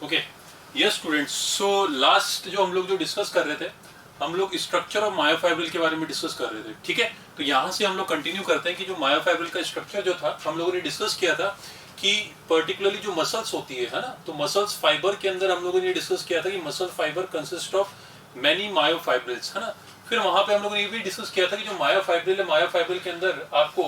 Okay, yes students, so last जो हम लोग जो डिस्कस कर रहे थे, हम लोग स्ट्रक्चर ऑफ मायोफाइब्रिल के बारे में डिस्कस कर रहे थे। ठीक है, तो यहाँ से हम लोग कंटिन्यू करते हैं कि जो मायोफाइब्रिल का स्ट्रक्चर जो था हम लोगों ने डिस्कस किया था कि पर्टिकुलरली जो मसल्स होती है ना, तो मसल्स फाइबर के अंदर हम लोगों ने डिस्कस किया था कि muscle fibre consist of many myofibrils, है ना। फिर वहां पे हम लोगों ने ये भी डिस्कस किया था कि जो मायोफाइब्रिल है, मायोफाइब्रिल के अंदर आपको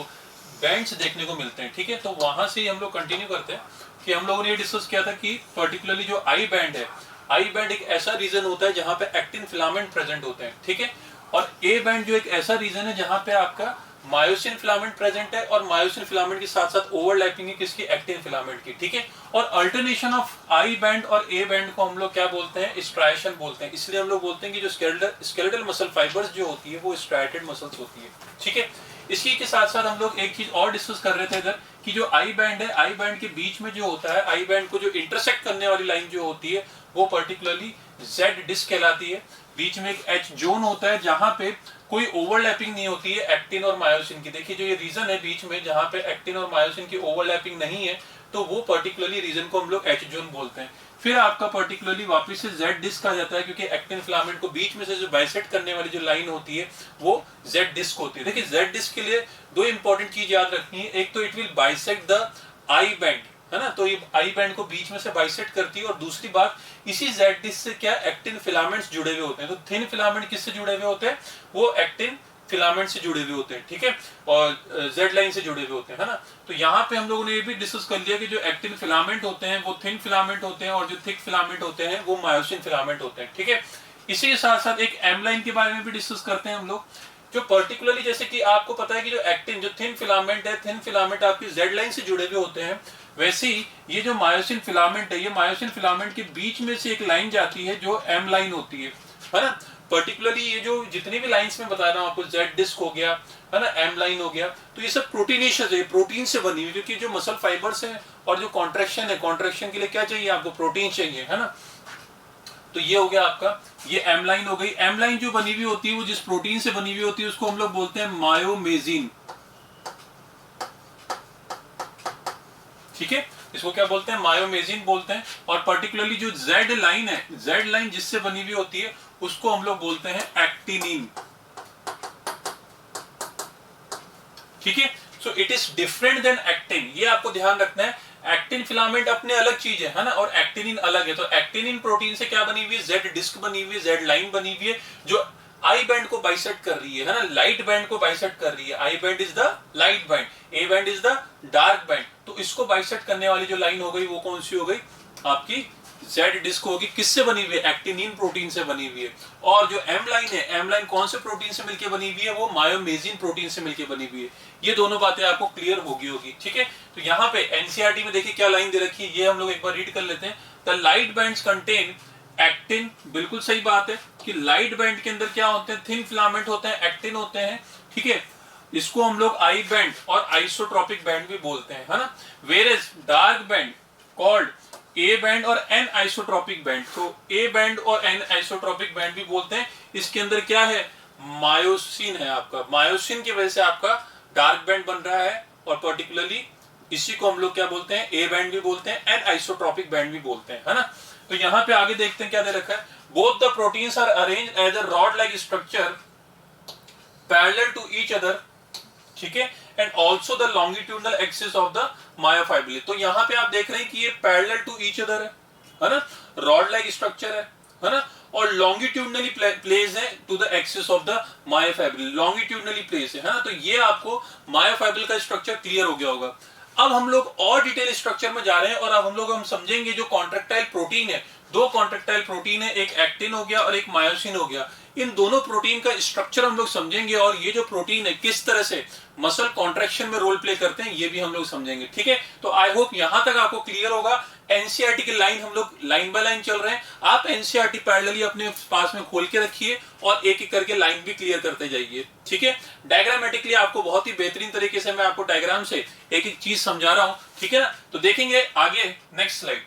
बैंड्स देखने को मिलते हैं। ठीक है, तो वहां से हम लोग कंटिन्यू करते हैं कि हम लोगों ने ये डिस्कस किया था कि पर्टिकुलरली जो आई बैंड है, आई बैंड एक ऐसा रीजन होता है जहां पे एक्टिन फिलामेंट प्रेजेंट होते हैं। ठीक है, और ए बैंड जो एक ऐसा रीजन है जहां पे आपका मायोसिन फिलामेंट प्रेजेंट है, और मायोसिन फिलामेंट के साथ साथ ओवरलैपिंग है किसकी, एक्टिन फिलामेंट की। ठीक है, और अल्टरनेशन ऑफ आई बैंड और ए बैंड को हम लोग क्या बोलते हैं, स्ट्राइएशन बोलते हैं। इसलिए हम लोग बोलते हैं कि जो स्केलेटल मसल फाइबर्स जो होती है वो स्ट्राइटेड मसल्स होती है। ठीक है, इसी के साथ साथ हम लोग एक चीज और डिस्कस कर रहे थे इधर कि जो आई बैंड है, आई बैंड के बीच में जो होता है, आई बैंड को जो इंटरसेक्ट करने वाली लाइन जो होती है वो पर्टिकुलरली जेड डिस्क कहलाती है। बीच में एक एच जोन होता है जहां पे कोई ओवरलैपिंग नहीं होती है एक्टिन और मायोसिन की। देखिए जो ये रीजन है बीच में जहां पे एक्टिन और मायोसिन की ओवरलैपिंग नहीं है, तो वो पर्टिकुलरली रीजन को हम लोग एच जोन बोलते हैं। फिर आपका पर्टिकुलरली वापस से जेड डिस्क आ जाता है, क्योंकि एक्टिन फिलामेंट को बीच में से जो बाइसेक्ट करने वाली जो लाइन होती है वो जेड डिस्क होती है। देखिए जेड डिस्क के लिए दो इंपॉर्टेंट चीज याद रखनी है, एक तो it will bisect the I band, है ना, तो ये आई बैंड को बीच में से बाइसेक्ट करती है, और दूसरी बात इसी जेड डिस्क से क्या एक्टिन फिलामेंट्स जुड़े हुए होते हैं। तो थिन फिलामेंट किससे जुड़े हुए होते हैं, वो एक्टिन फिलामेंट से जुड़े हुए होते हैं। ठीक है, और जेड लाइन से जुड़े हुए होते हैं, है ना। तो यहाँ पे हम लोगों ने ये भी डिस्कस कर लिया कि जो एक्टिन फिलामेंट होते हैं वो थिन फिलामेंट होते हैं, और जो थिक फिलामेंट होते हैं वो मायोसिन फिलामेंट होते हैं। ठीक है, इसी के साथ साथ एक एम लाइन के बारे में भी डिस्कस करते हैं हम लोग, जो पर्टिकुलरली जैसे कि आपको पता है कि जो एक्टिन जो थिन फिलामेंट है, थिन फिलामेंट आपकी जेड लाइन से जुड़े हुए होते हैं, वैसे ही ये जो मायोसिन फिलामेंट है, ये मायोसिन फिलामेंट के बीच में से एक लाइन जाती है जो एम लाइन होती है ना। पर्टिकुलरली ये जो जितनी भी लाइंस में बता रहा हूँ आपको, जेड डिस्क हो गया, है ना, एम लाइन हो गया, तो ये सब प्रोटीनेशियस है, प्रोटीन से बनी हुई, क्योंकि जो मसल फाइबर्स है और जो कॉन्ट्रेक्शन है, कॉन्ट्रेक्शन के लिए क्या चाहिए आपको, प्रोटीन चाहिए, है ना। तो ये हो गया आपका, ये एम लाइन हो गई। एम लाइन जो बनी हुई होती है वो जिस प्रोटीन से बनी हुई होती है उसको हम लोग बोलते हैं मायोमेजिन। ठीक है, इसको क्या बोलते हैं, मायोमेजिन बोलते हैं। और पर्टिकुलरली जो जेड लाइन है, जेड लाइन जिससे बनी हुई होती है उसको हम लोग बोलते हैं एक्टिनिन। ठीक है, so it is different than actin, ये आपको ध्यान रखना है। एक्टिन फिलामेंट अपने अलग चीज है ना, और एक्टिनिन अलग है। तो एक्टिनिन प्रोटीन से क्या बनी हुई है, जेड डिस्क बनी हुई है, जेड लाइन बनी हुई है, जो आई बैंड को बाइसेक्ट कर रही है ना, लाइट बैंड को बाइसेक्ट कर रही है। आई band is the light band, A band is the dark band. तो इसको बाइसेक्ट करने वाली जो लाइन हो गई वो कौन सी हो गई, आपकी जेड डिस्क होगी। किससे बनी हुई है, एक्टिनिन प्रोटीन से बनी हुई है। और जो एम लाइन है, एम लाइन कौन से प्रोटीन से मिलकर बनी हुई है, वो मायोमेजिन प्रोटीन से मिलकर बनी हुई है। ये दोनों बातें आपको क्लियर होगी। ठीक है, तो यहाँ पे एनसीईआरटी में देखिए क्या लाइन दे रखी है, ये हम लोग एक बार रीड कर लेते हैं। The light bands contain actin, बिल्कुल सही बात है कि लाइट बैंड के अंदर क्या होते हैं, थिन फिलामेंट होते हैं, एक्टिन होते हैं। ठीक है, इसको हम लोग आई बैंड और आइसोट्रोपिक बैंड भी बोलते हैं, है ना। Whereas dark band called A band और एन आइसोट्रोपिक बैंड, तो ए बैंड और एन आइसोट्रोपिक बैंड भी बोलते हैं। इसके अंदर क्या है, मायोसिन है आपका, मायोसिन की वजह से आपका डार्क बैंड बन रहा है, और पर्टिकुलरली इसी को हम लोग क्या बोलते हैं, ए बैंड भी बोलते हैं, एन आइसोट्रोपिक बैंड भी बोलते हैं, है ना। तो यहाँ पे आगे देखते हैं क्या दे रखा है, both the proteins are arrange as a rod like structure parallel to each other. ठीक है, and also the longitudinal axis of the myofibril. तो यहाँ पे आप देख रहे हैं कि ये पैरेलल टू ईच अदर है ना, रॉड लाइक स्ट्रक्चर है ना, और लॉन्गिट्यूडनली प्लेस है to the axis of the myofibril, longitudinally place है ना। तो ये आपको मायोफाइब्रिल का स्ट्रक्चर क्लियर हो गया होगा। अब हम लोग और डिटेल स्ट्रक्चर में जा रहे हैं, और अब हम समझेंगे जो कॉन्ट्रेक्टाइल प्रोटीन है, दो कॉन्ट्रेक्टाइल प्रोटीन है, एक एक्टिन हो गया और एक मायोसिन हो गया। इन दोनों प्रोटीन का स्ट्रक्चर हम लोग समझेंगे, और ये जो प्रोटीन है किस तरह से मसल कॉन्ट्रैक्शन में रोल प्ले करते हैं ये भी हम लोग समझेंगे। ठीक है, तो आई होप यहां तक आपको क्लियर होगा। एनसीईआरटी की लाइन हम लोग लाइन बाय लाइन चल रहे हैं, आप एनसीईआरटी पैरेलली अपने पास में खोल के रखिए और एक एक करके लाइन भी क्लियर करते जाइए। ठीक है, डायग्रामेटिकली आपको बहुत ही बेहतरीन तरीके से मैं आपको डायग्राम से एक एक चीज समझा रहा हूं। ठीक है ना, तो देखेंगे आगे, नेक्स्ट स्लाइड।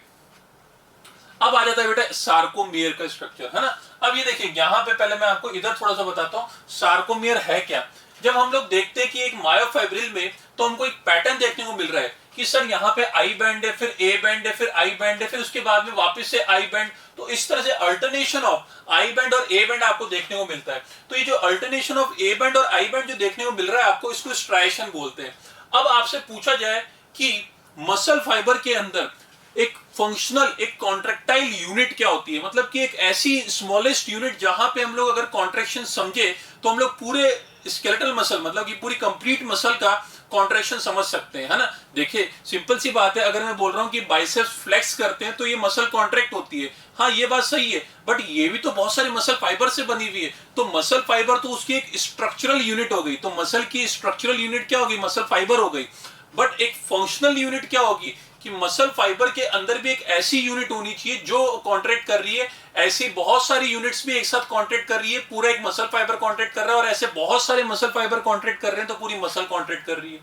अब आ जाता है बेटा सार्कोमियर का स्ट्रक्चर, है ना। अब ये देखिए यहाँ पे पहले मैं आपको इधर थोड़ा सा बताता हूँ सार्कोमियर है क्या। जब हम लोग देखते हैं कि एक मायोफाइब्रिल में, तो हमको एक पैटर्न देखने को मिल रहा है कि सर यहाँ पे आई बैंड है, फिर ए बैंड है, फिर आई बैंड है, फिर उसके बाद में वापस से आई बैंड। तो इस तरह से अल्टरनेशन ऑफ आई बैंड और ए बैंड आपको देखने को मिलता है। तो ये जो अल्टरनेशन ऑफ ए बैंड और आई बैंड जो देखने को मिल रहा है आपको, इसको स्ट्राइएशन बोलते हैं। अब आपसे पूछा जाए कि मसल फाइबर के अंदर एक फंक्शनल, एक कॉन्ट्रेक्टाइल यूनिट क्या होती है, मतलब कि एक ऐसी स्मॉलेस्ट यूनिट जहां पे हम लोग अगर कॉन्ट्रैक्शन समझे तो हम लोग पूरे स्केलेटल मसल, मतलब कि पूरी कंप्लीट मसल का कॉन्ट्रैक्शन समझ सकते हैं, है ना। देखिए सिंपल सी बात है, अगर मैं बोल रहा हूं कि बाइसेप्स फ्लेक्स करते हैं तो ये मसल कॉन्ट्रैक्ट होती है, हाँ ये बात सही है, बट ये भी तो बहुत सारे मसल फाइबर से बनी हुई है। तो मसल फाइबर तो उसकी एक स्ट्रक्चरल यूनिट हो गई, तो मसल की स्ट्रक्चरल यूनिट क्या होगी, मसल फाइबर हो गई। बट एक फंक्शनल यूनिट क्या होगी कि मसल फाइबर के अंदर भी एक ऐसी यूनिट होनी चाहिए जो कॉन्ट्रैक्ट कर रही है, ऐसी बहुत सारी यूनिट्स भी एक साथ कॉन्ट्रैक्ट कर रही है, पूरा एक मसल फाइबर कॉन्ट्रैक्ट कर रहा है, और ऐसे बहुत सारे मसल फाइबर कॉन्ट्रैक्ट कर रहे हैं तो पूरी मसल कॉन्ट्रैक्ट कर रही है,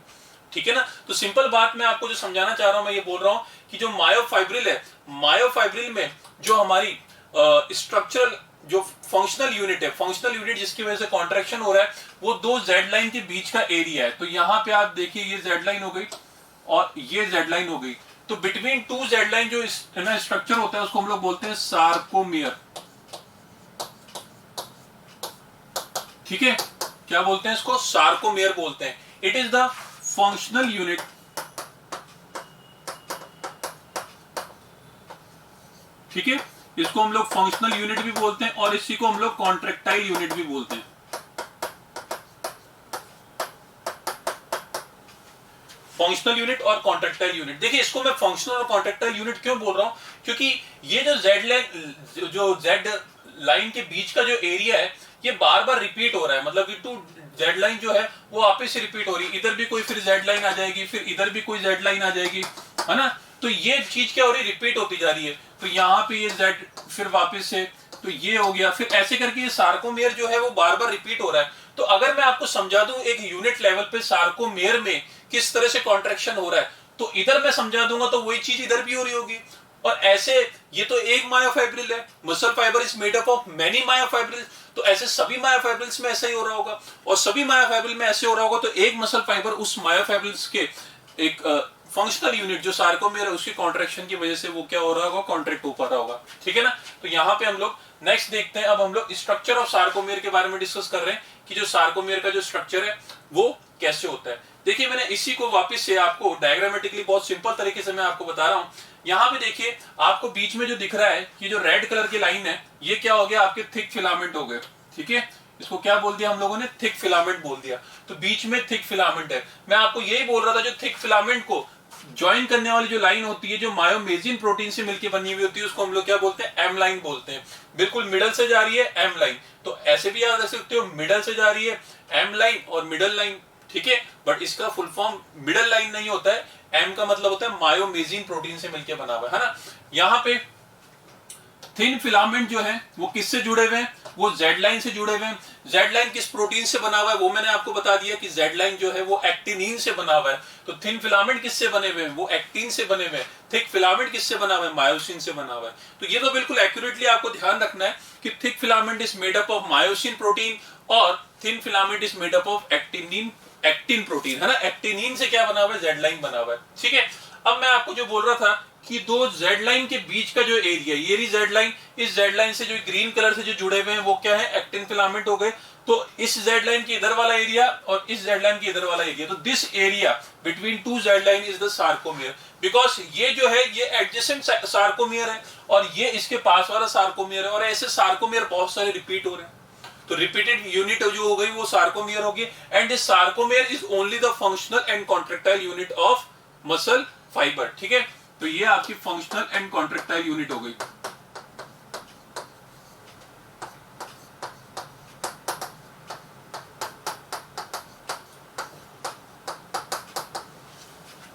ठीक है ना। तो सिंपल बात मैं आपको जो समझाना चाह रहा हूं, मैं ये बोल रहा हूं कि जो मायोफाइब्रिल है, मायोफाइब्रिल में जो हमारी स्ट्रक्चरल जो फंक्शनल यूनिट है, फंक्शनल यूनिट जिसकी वजह से कॉन्ट्रैक्शन हो रहा है, वो दो जेड लाइन के बीच का एरिया है। तो यहां पे आप देखिए ये जेड लाइन हो गई और ये जेड लाइन हो गई, तो बिटवीन टू जेड लाइन जो स्ट्रक्चर होता है उसको हम लोग बोलते हैं सार्कोमियर, ठीक है। क्या बोलते हैं इसको, सार्कोमियर बोलते हैं। It is the functional unit, ठीक है, इसको हम लोग फंक्शनल यूनिट भी बोलते हैं और इसी को हम लोग कॉन्ट्रैक्टाइल यूनिट भी बोलते हैं। फंक्शनल यूनिट और कॉन्ट्रैक्टाइल यूनिट, देखिए इसको मैं फंक्शनल और कॉन्ट्रैक्टाइल यूनिट क्यों बोल रहा हूं, क्योंकि ये जो जेड लाइन, जो जेड लाइन के बीच का जो एरिया है ये बार बार रिपीट हो रहा है, मतलब कि टू जेड लाइन जो है वो वापस से रिपीट हो रही है, इधर भी कोई फिर जेड लाइन आ जाएगी, फिर इधर भी कोई जेड लाइन आ जाएगी, है ना। तो ये चीज क्या हो रही है, रिपीट होती जा रही है। तो यहाँ पे ये जेड, फिर वापस से, तो ये हो गया, फिर ऐसे करके ये सार्कोमेयर जो है वो बार बार रिपीट हो रहा है। तो अगर मैं आपको समझा दूं एक यूनिट लेवल पे सार्कोमेयर में किस तरह से कॉन्ट्रैक्शन हो रहा है, तो इधर मैं समझा दूंगा तो वही चीज इधर भी हो रही होगी। और ऐसे ये तो एक मायोफाइब्रिल है, muscle fibre is made up of many myofibril, तो ऐसे सभी मायोफाइब्रिल्स में ऐसा ही हो रहा होगा, और सभी मायोफाइब्रिल में ऐसे हो रहा होगा। तो एक मसल फाइबर उस मायोफाइब्रिल्स के एक फंक्शनल यूनिट जो सार्कोमेयर है उसकी कॉन्ट्रैक्शन की वजह से वो क्या हो रहा होगा, कॉन्ट्रैक्ट हो पा रहा होगा, ठीक है ना। तो यहाँ पे हम लोग नेक्स्ट देखते हैं, अब हम लोग स्ट्रक्चर ऑफ सार्कोमेयर के बारे में डिस्कस कर रहे हैं कि जो सार्कोमेयर का जो स्ट्रक्चर है वो कैसे होता है। देखिए मैंने इसी को वापस से आपको डायग्रामेटिकली बहुत सिंपल तरीके से मैं आपको बता रहा हूँ। यहाँ पे देखिए आपको बीच में जो दिख रहा है कि जो रेड कलर की लाइन है ये क्या हो गया, आपके थिक फिलामेंट हो गए, ठीक है। इसको क्या बोल दिया हम लोगों ने, थिक फिलामेंट बोल दिया। तो बीच में थिक फिलामेंट है। मैं आपको यही बोल रहा था, जो थिक फिलामेंट को ज्वाइन करने वाली जो लाइन होती है जो मायोमेजिन प्रोटीन से मिलकर बनी हुई होती है उसको हम लोग क्या बोलते हैं, एम लाइन बोलते हैं। बिल्कुल मिडल से जा रही है एम लाइन, तो ऐसे भी याद रख सकते हो, मिडल से जा रही है एम लाइन और मिडल लाइन, ठीक है। बट इसका फुल फॉर्म मिडल लाइन नहीं होता है, एम का मतलब होता है मायोमेजिन प्रोटीन से मिलकर बना हुआ है ना। यहाँ पे थिन फिलामेंट जो है वो किससे जुड़े हुए हैं, वो जेड लाइन से जुड़े हुए हैं। जेड लाइन किस प्रोटीन से बना हुआ है वो मैंने आपको बता दिया कि जेड लाइन जो है वो एक्टिनिन से बना हुआ है। तो थिन फिलामेंट किससे बने हुए हैं, वो एक्टिन से बने हुए हैं। थिक फिलामेंट किससे बना हुआ है, मायोसिन से बना हुआ है। तो ये तो बिल्कुल एक्यूरेटली आपको ध्यान रखना है कि thick filament is made up of myosin protein और thin filament is made up of actinin, actin protein, है ना। एक्टिनिन से क्या बना हुआ है, जेड लाइन बना हुआ है, ठीक है। अब मैं आपको जो बोल रहा था कि दो जेड लाइन के बीच का जो एरिया, ये रही जेड लाइन, इस जेड लाइन से जो ग्रीन कलर से जो जुड़े हुए हैं वो क्या है, एक्टिन फिलामेंट हो गए। तो इस जेड लाइन के इधर वाला एरिया और इस जेड लाइन के इधर वाला एरिया, तो this area between two Z line is the sarcomere, because ये जो है ये एडजेसेंट सार्कोमियर है और ये इसके पास वाला सार्कोमियर है, और ऐसे सार्कोमियर बहुत सारे रिपीट हो रहे हैं। तो रिपीटेड यूनिट जो हो गई वो सार्कोमियर होगी, and this sarcomere is only the functional and contractile unit of muscle fibre, ठीक है। तो ये आपकी फंक्शनल एंड कॉन्ट्रैक्टाइल यूनिट हो गई।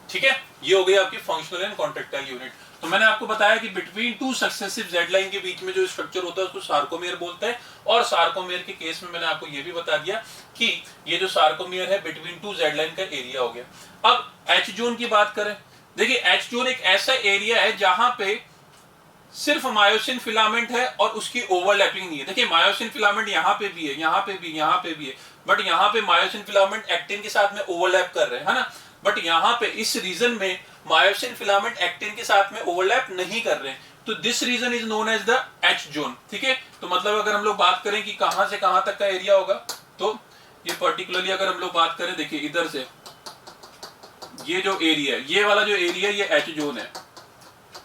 ठीक है, ये हो गई आपकी फंक्शनल एंड कॉन्ट्रैक्टाइल यूनिट। तो मैंने आपको बताया कि between two successive Z line के बीच में जो स्ट्रक्चर होता है उसको सार्कोमियर बोलते हैं, और सार्कोमियर के केस में मैंने आपको ये भी बता दिया कि ये जो सार्कोमियर है बिटवीन टू जेड लाइन का एरिया हो गया। अब एच जोन की बात करें, देखिए एच जोन एक ऐसा एरिया है जहां पे सिर्फ मायोसिन फिलामेंट है और उसकी ओवरलैपिंग नहीं है। देखिए मायोसिन फिलामेंट यहाँ पे भी है, यहाँ पे भी, यहाँ पे भी है, बट यहाँ पे मायोसिन फिलामेंट एक्टिन के साथ में ओवरलैप कर रहे हैं, है ना। बट यहाँ पे इस रीजन में मायोसिन फिलामेंट एक्टिन के साथ में ओवरलैप नहीं कर रहे हैं, तो this region is known as the H zone. ठीक है, तो मतलब अगर हम लोग बात करें कि कहां से कहां तक का एरिया होगा, तो ये पर्टिकुलरली अगर हम लोग बात करें, देखिए इधर से ये जो एरिया है, ये वाला जो एरिया, ये एच जोन है।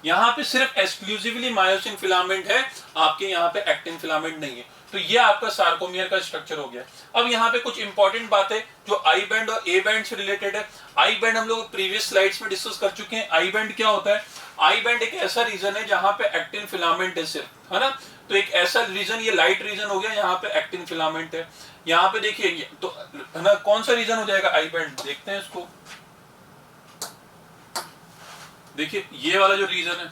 यहाँ पे सिर्फ एक्सक्लूसिवली मायोसिन फिलामेंट है, आपके यहाँ पे एक्टिन फिलामेंट नहीं है। तो ये आपका सार्कोमियर का स्ट्रक्चर हो गया। अब यहाँ पे कुछ इंपॉर्टेंट बातें जो आई बैंड और ए बैंड से रिलेटेड है। आई बैंड हम लोग प्रीवियस स्लाइड्स में डिस्कस कर चुके हैं। आई बैंड क्या होता है? आई बैंड एक ऐसा रीजन है जहां पे एक्टिन फिलामेंट है सिर्फ, है ना। तो एक ऐसा रीजन, ये लाइट रीजन हो गया, यहाँ पे एक्टिन फिलामेंट है। यहाँ पे देखिए तो है ना, कौन सा रीजन हो जाएगा आई बैंड, देखते हैं इसको। देखिए ये वाला जो रीजन है,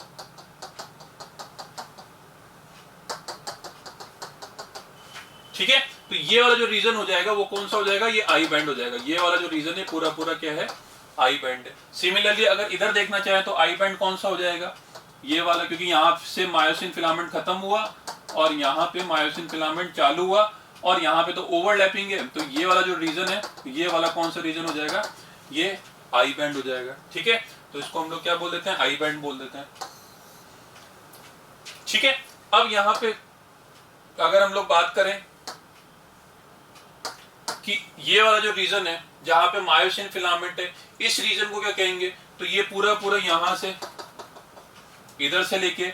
ठीक है, तो ये वाला जो रीजन हो जाएगा वो कौन सा हो जाएगा? ये आई बैंड हो जाएगा। ये वाला जो रीजन है पूरा पूरा क्या है? आई बैंड है। सिमिलरली अगर इधर देखना चाहे तो आई बैंड कौन सा हो जाएगा? ये वाला, क्योंकि यहाँ से मायोसिन फिलामेंट खत्म हुआ और यहाँ पे मायोसिन फिलामेंट चालू हुआ और यहाँ पे तो ओवरलैपिंग है, तो ये वाला जो रीजन है, ये वाला कौन सा रीजन हो जाएगा? ये आई बैंड हो जाएगा। ठीक है, तो इसको हम लोग क्या बोल देते हैं? आई बैंड बोल देते हैं। ठीक है, अब यहाँ पे अगर हम लोग बात करें कि ये वाला जो रीजन है जहां पे मायोसिन फिलामेंट है, इस रीजन को क्या कहेंगे? तो ये पूरा पूरा यहां से इधर से लेके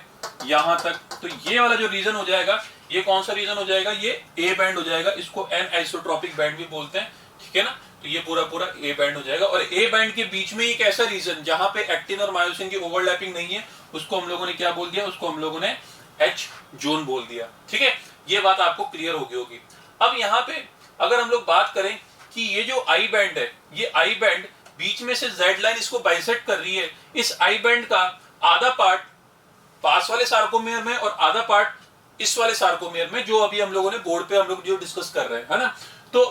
यहां तक, तो ये वाला जो रीजन हो जाएगा, ये कौन सा रीजन हो जाएगा? ये ए बैंड हो जाएगा। इसको एन आइसोट्रोपिक बैंड भी बोलते हैं। ठीक है ना, तो ये पूरा पूरा ए बैंड हो जाएगा। और ए बैंड के बीच में एक ऐसा रीजन जहां पे एक्टिन और मायोसिन की ओवरलैपिंग नहीं है, उसको हम लोगों ने क्या बोल दिया? उसको हम लोगों ने एच जोन बोल दिया। ठीक है, ये बात आपको क्लियर हो गई होगी। अब यहाँ पे अगर हम लोग बात करें कि ये जो आई बैंड है, ये आई बैंड बीच में से जेड लाइन इसको बाइसेक्ट कर रही है। इस आई बैंड का आधा पार्ट पास वाले सार्कोमियर में और आधा पार्ट इस वाले सार्कोमियर में, जो अभी हम लोगों ने बोर्ड पे हम लोग जो डिस्कस कर रहे हैं, है ना। तो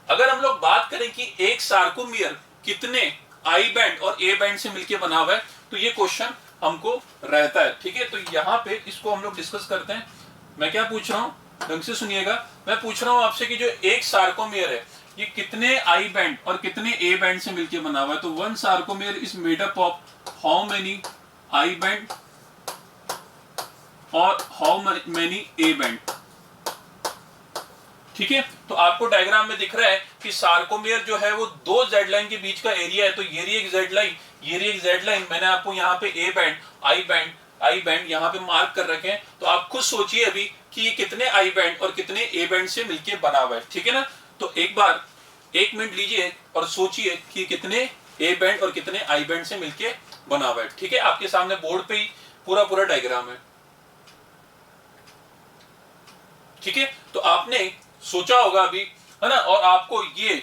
अगर हम लोग बात करें कि एक सार्कोमियर कितने आई बैंड और ए बैंड से मिलकर बना हुआ है, तो ये क्वेश्चन हमको रहता है। ठीक है, तो यहाँ पे इसको हम लोग डिस्कस करते हैं। मैं क्या पूछ रहा हूँ, ढंग से सुनिएगा। मैं पूछ रहा हूँ आपसे कि जो एक सार्कोमियर है, ये कितने आई बैंड और कितने ए बैंड से मिलकर बना हुआ है? तो one sarcomere is made up of how many I band और हाउ मेनी ए बैंड। ठीक है, तो आपको डायग्राम में दिख रहा है कि सार्कोमियर जो है वो दो जेड लाइन के बीच का एरिया है। तो ये रही एक जेड लाइन, ये रही एक जेड लाइन। मैंने आपको यहाँ पे ए बैंड, आई बैंड यहाँ पे मार्क कर रखे हैं। तो आप खुद सोचिए अभी कि ये कितने आई बैंड और कितने ए बैंड से मिलके बना हुआ है। ठीक है ना, तो एक बार 1 मिनट लीजिए और सोचिए कि कितने ए बैंड और कितने आई बैंड से मिलके बना हुआ है। ठीक है, आपके सामने बोर्ड पे ही पूरा पूरा डायग्राम है। ठीक है, तो आपने सोचा होगा अभी, है ना, और आपको ये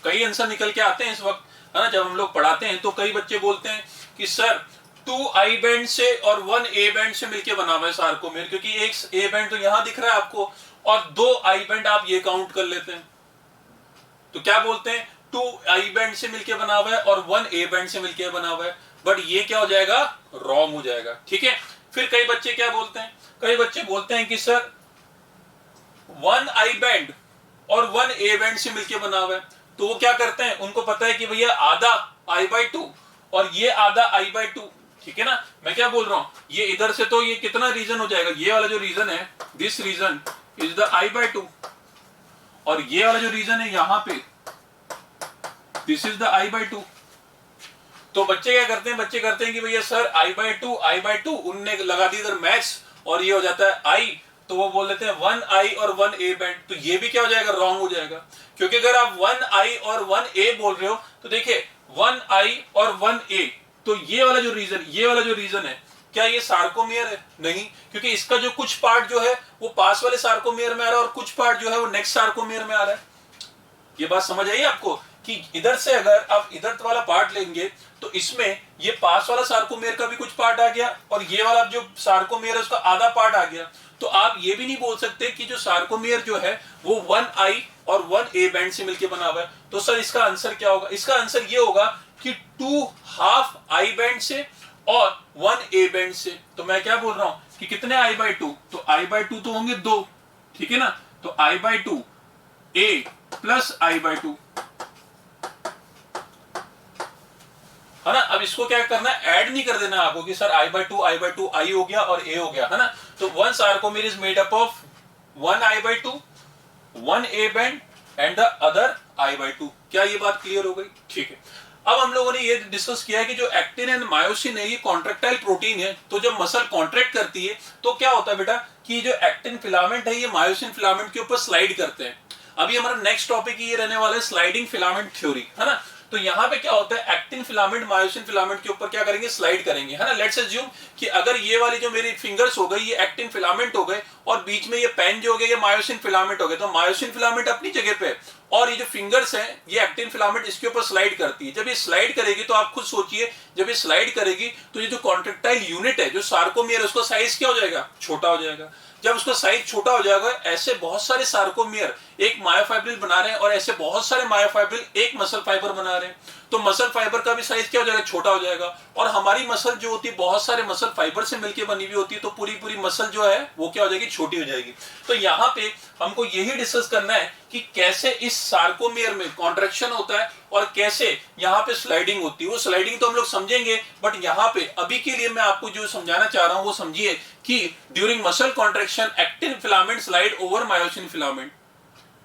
कई आंसर निकल के आते हैं इस वक्त, है ना। जब हम लोग पढ़ाते हैं तो कई बच्चे बोलते हैं कि सर 2 आई बैंड से और 1 ए बैंड से मिलके बना हुआ है सार्कोमियर, क्योंकि एक ए बैंड तो यहां दिख रहा है आपको और 2 आई बैंड आप ये काउंट कर लेते हैं। तो क्या बोलते हैं? 2 आई बैंड से मिलके बना हुआ है और 1 ए बैंड से मिलके बना हुआ है। बट ये क्या हो जाएगा? रॉन्ग हो जाएगा। ठीक है, फिर कई बच्चे क्या बोलते हैं? कई बच्चे बोलते हैं कि सर 1 आई बैंड और 1 ए बैंड से मिलके बना हुआ है। तो वो क्या करते हैं? उनको पता है कि भैया आधा I/2 और ये आधा I/2। ठीक है ना, मैं क्या बोल रहा हूं, ये इधर से तो ये कितना रीजन हो जाएगा? ये वाला जो रीजन है, this region is the I/2 और ये वाला जो रीजन है यहां पे, दिस इज द I/2। तो बच्चे क्या करते हैं? बच्चे करते हैं कि भैया सर I/2 उनने लगा दी इधर मैथ्स और ये हो जाता है I, तो वो बोल देते हैं 1 आई और 1 ए बैंड। तो ये भी क्या हो जाएगा? रॉन्ग हो जाएगा। क्योंकि अगर आप 1 आई और 1 ए बोल रहे हो तो देखिए 1 आई और 1 ए, तो ये वाला जो रीजन है, क्या ये सार्कोमियर है? नहीं, क्योंकि इसका जो कुछ पार्ट जो है वो पास वाले सार्कोमियर में आ रहा है और कुछ पार्ट जो है वो नेक्स्ट सार्कोमियर में आ रहा है। ये बात समझ आई आपको कि इधर से अगर आप इधर वाला पार्ट लेंगे तो इसमें ये पास वाला सार्कोमियर का भी कुछ पार्ट आ गया और ये वाला जो सार्कोमियर है उसका आधा पार्ट आ गया। तो आप ये भी नहीं बोल सकते कि जो सार्कोमियर जो है वो 1 आई और 1 ए बैंड से मिलकर बना हुआ है। तो सर इसका आंसर क्या होगा? इसका आंसर ये होगा कि 2 हाफ आई बैंड से और 1 ए बैंड से। तो मैं क्या बोल रहा हूं कि कितने I/2? तो I/2 तो होंगे 2। ठीक है ना, तो I/2 A प्लस I/2, है ना। अब इसको क्या करना है, ऐड नहीं कर देना आपको कि सर I/2 I/2 I हो गया और A हो गया, है ना। तो one sarcomere is made up of 1 I/2, 1 A band and the other I/2। क्या ये बात क्लियर हो गई? ठीक है। अब हम लोगों ने ये डिस्कस किया है कि जो एक्टिन एंड मायोसिन है ये कॉन्ट्रेक्टाइल प्रोटीन है। तो जब मसल कॉन्ट्रैक्ट करती है तो क्या होता है बेटा कि जो एक्टिन फिलामेंट है ये मायोसिन फिलामेंट के ऊपर स्लाइड करते हैं। अभी हमारा नेक्स्ट टॉपिक ये रहने वाला है स्लाइडिंग फिलामेंट थ्योरी, है ना। तो यहाँ पे क्या होता है, एक्टिन फिलामेंट मायोसिन फिलामेंट के ऊपर क्या करेंगे, स्लाइड करेंगे, है ना। लेट्स अज्यूम कि अगर ये वाली जो मेरी फिंगर्स हो गई ये एक्टिन फिलामेंट हो गए और बीच में ये पेन जो हो गया ये मायोसिन फिलामेंट हो गए, तो मायोसिन फिलामेंट अपनी जगह पे और ये जो फिंगर्स हैं ये एक्टिन फिलामेंट इसके ऊपर स्लाइड करती है। जब ये स्लाइड करेगी तो आप खुद सोचिए, जब ये स्लाइड करेगी तो ये जो कॉन्ट्रैक्टाइल यूनिट है जो सार्कोमियर उसका साइज क्या हो जाएगा, छोटा हो जाएगा। जब उसका साइज छोटा हो जाएगा, ऐसे बहुत सारे सार्कोमियर एक मायोफाइब्रिल बना रहे हैं और ऐसे बहुत सारे मायोफाइब्रिल एक मसल फाइबर बना रहे हैं, तो मसल फाइबर का भी साइज क्या हो जाएगा, छोटा हो जाएगा। और हमारी मसल जो होती है बहुत सारे मसल फाइबर से मिलकर बनी हुई होती है, तो पूरी पूरी मसल जो है वो क्या हो जाएगी, छोटी हो जाएगी। तो यहाँ पे हमको यही डिस्कस करना है कि कैसे इस सार्कोमियर में कॉन्ट्रैक्शन होता है और कैसे यहाँ पे स्लाइडिंग होती है। वो स्लाइडिंग तो हम लोग समझेंगे, बट यहाँ पे अभी के लिए मैं आपको जो समझाना चाह रहा हूँ वो समझिए कि during muscle contraction actin filament slide over myosin filament.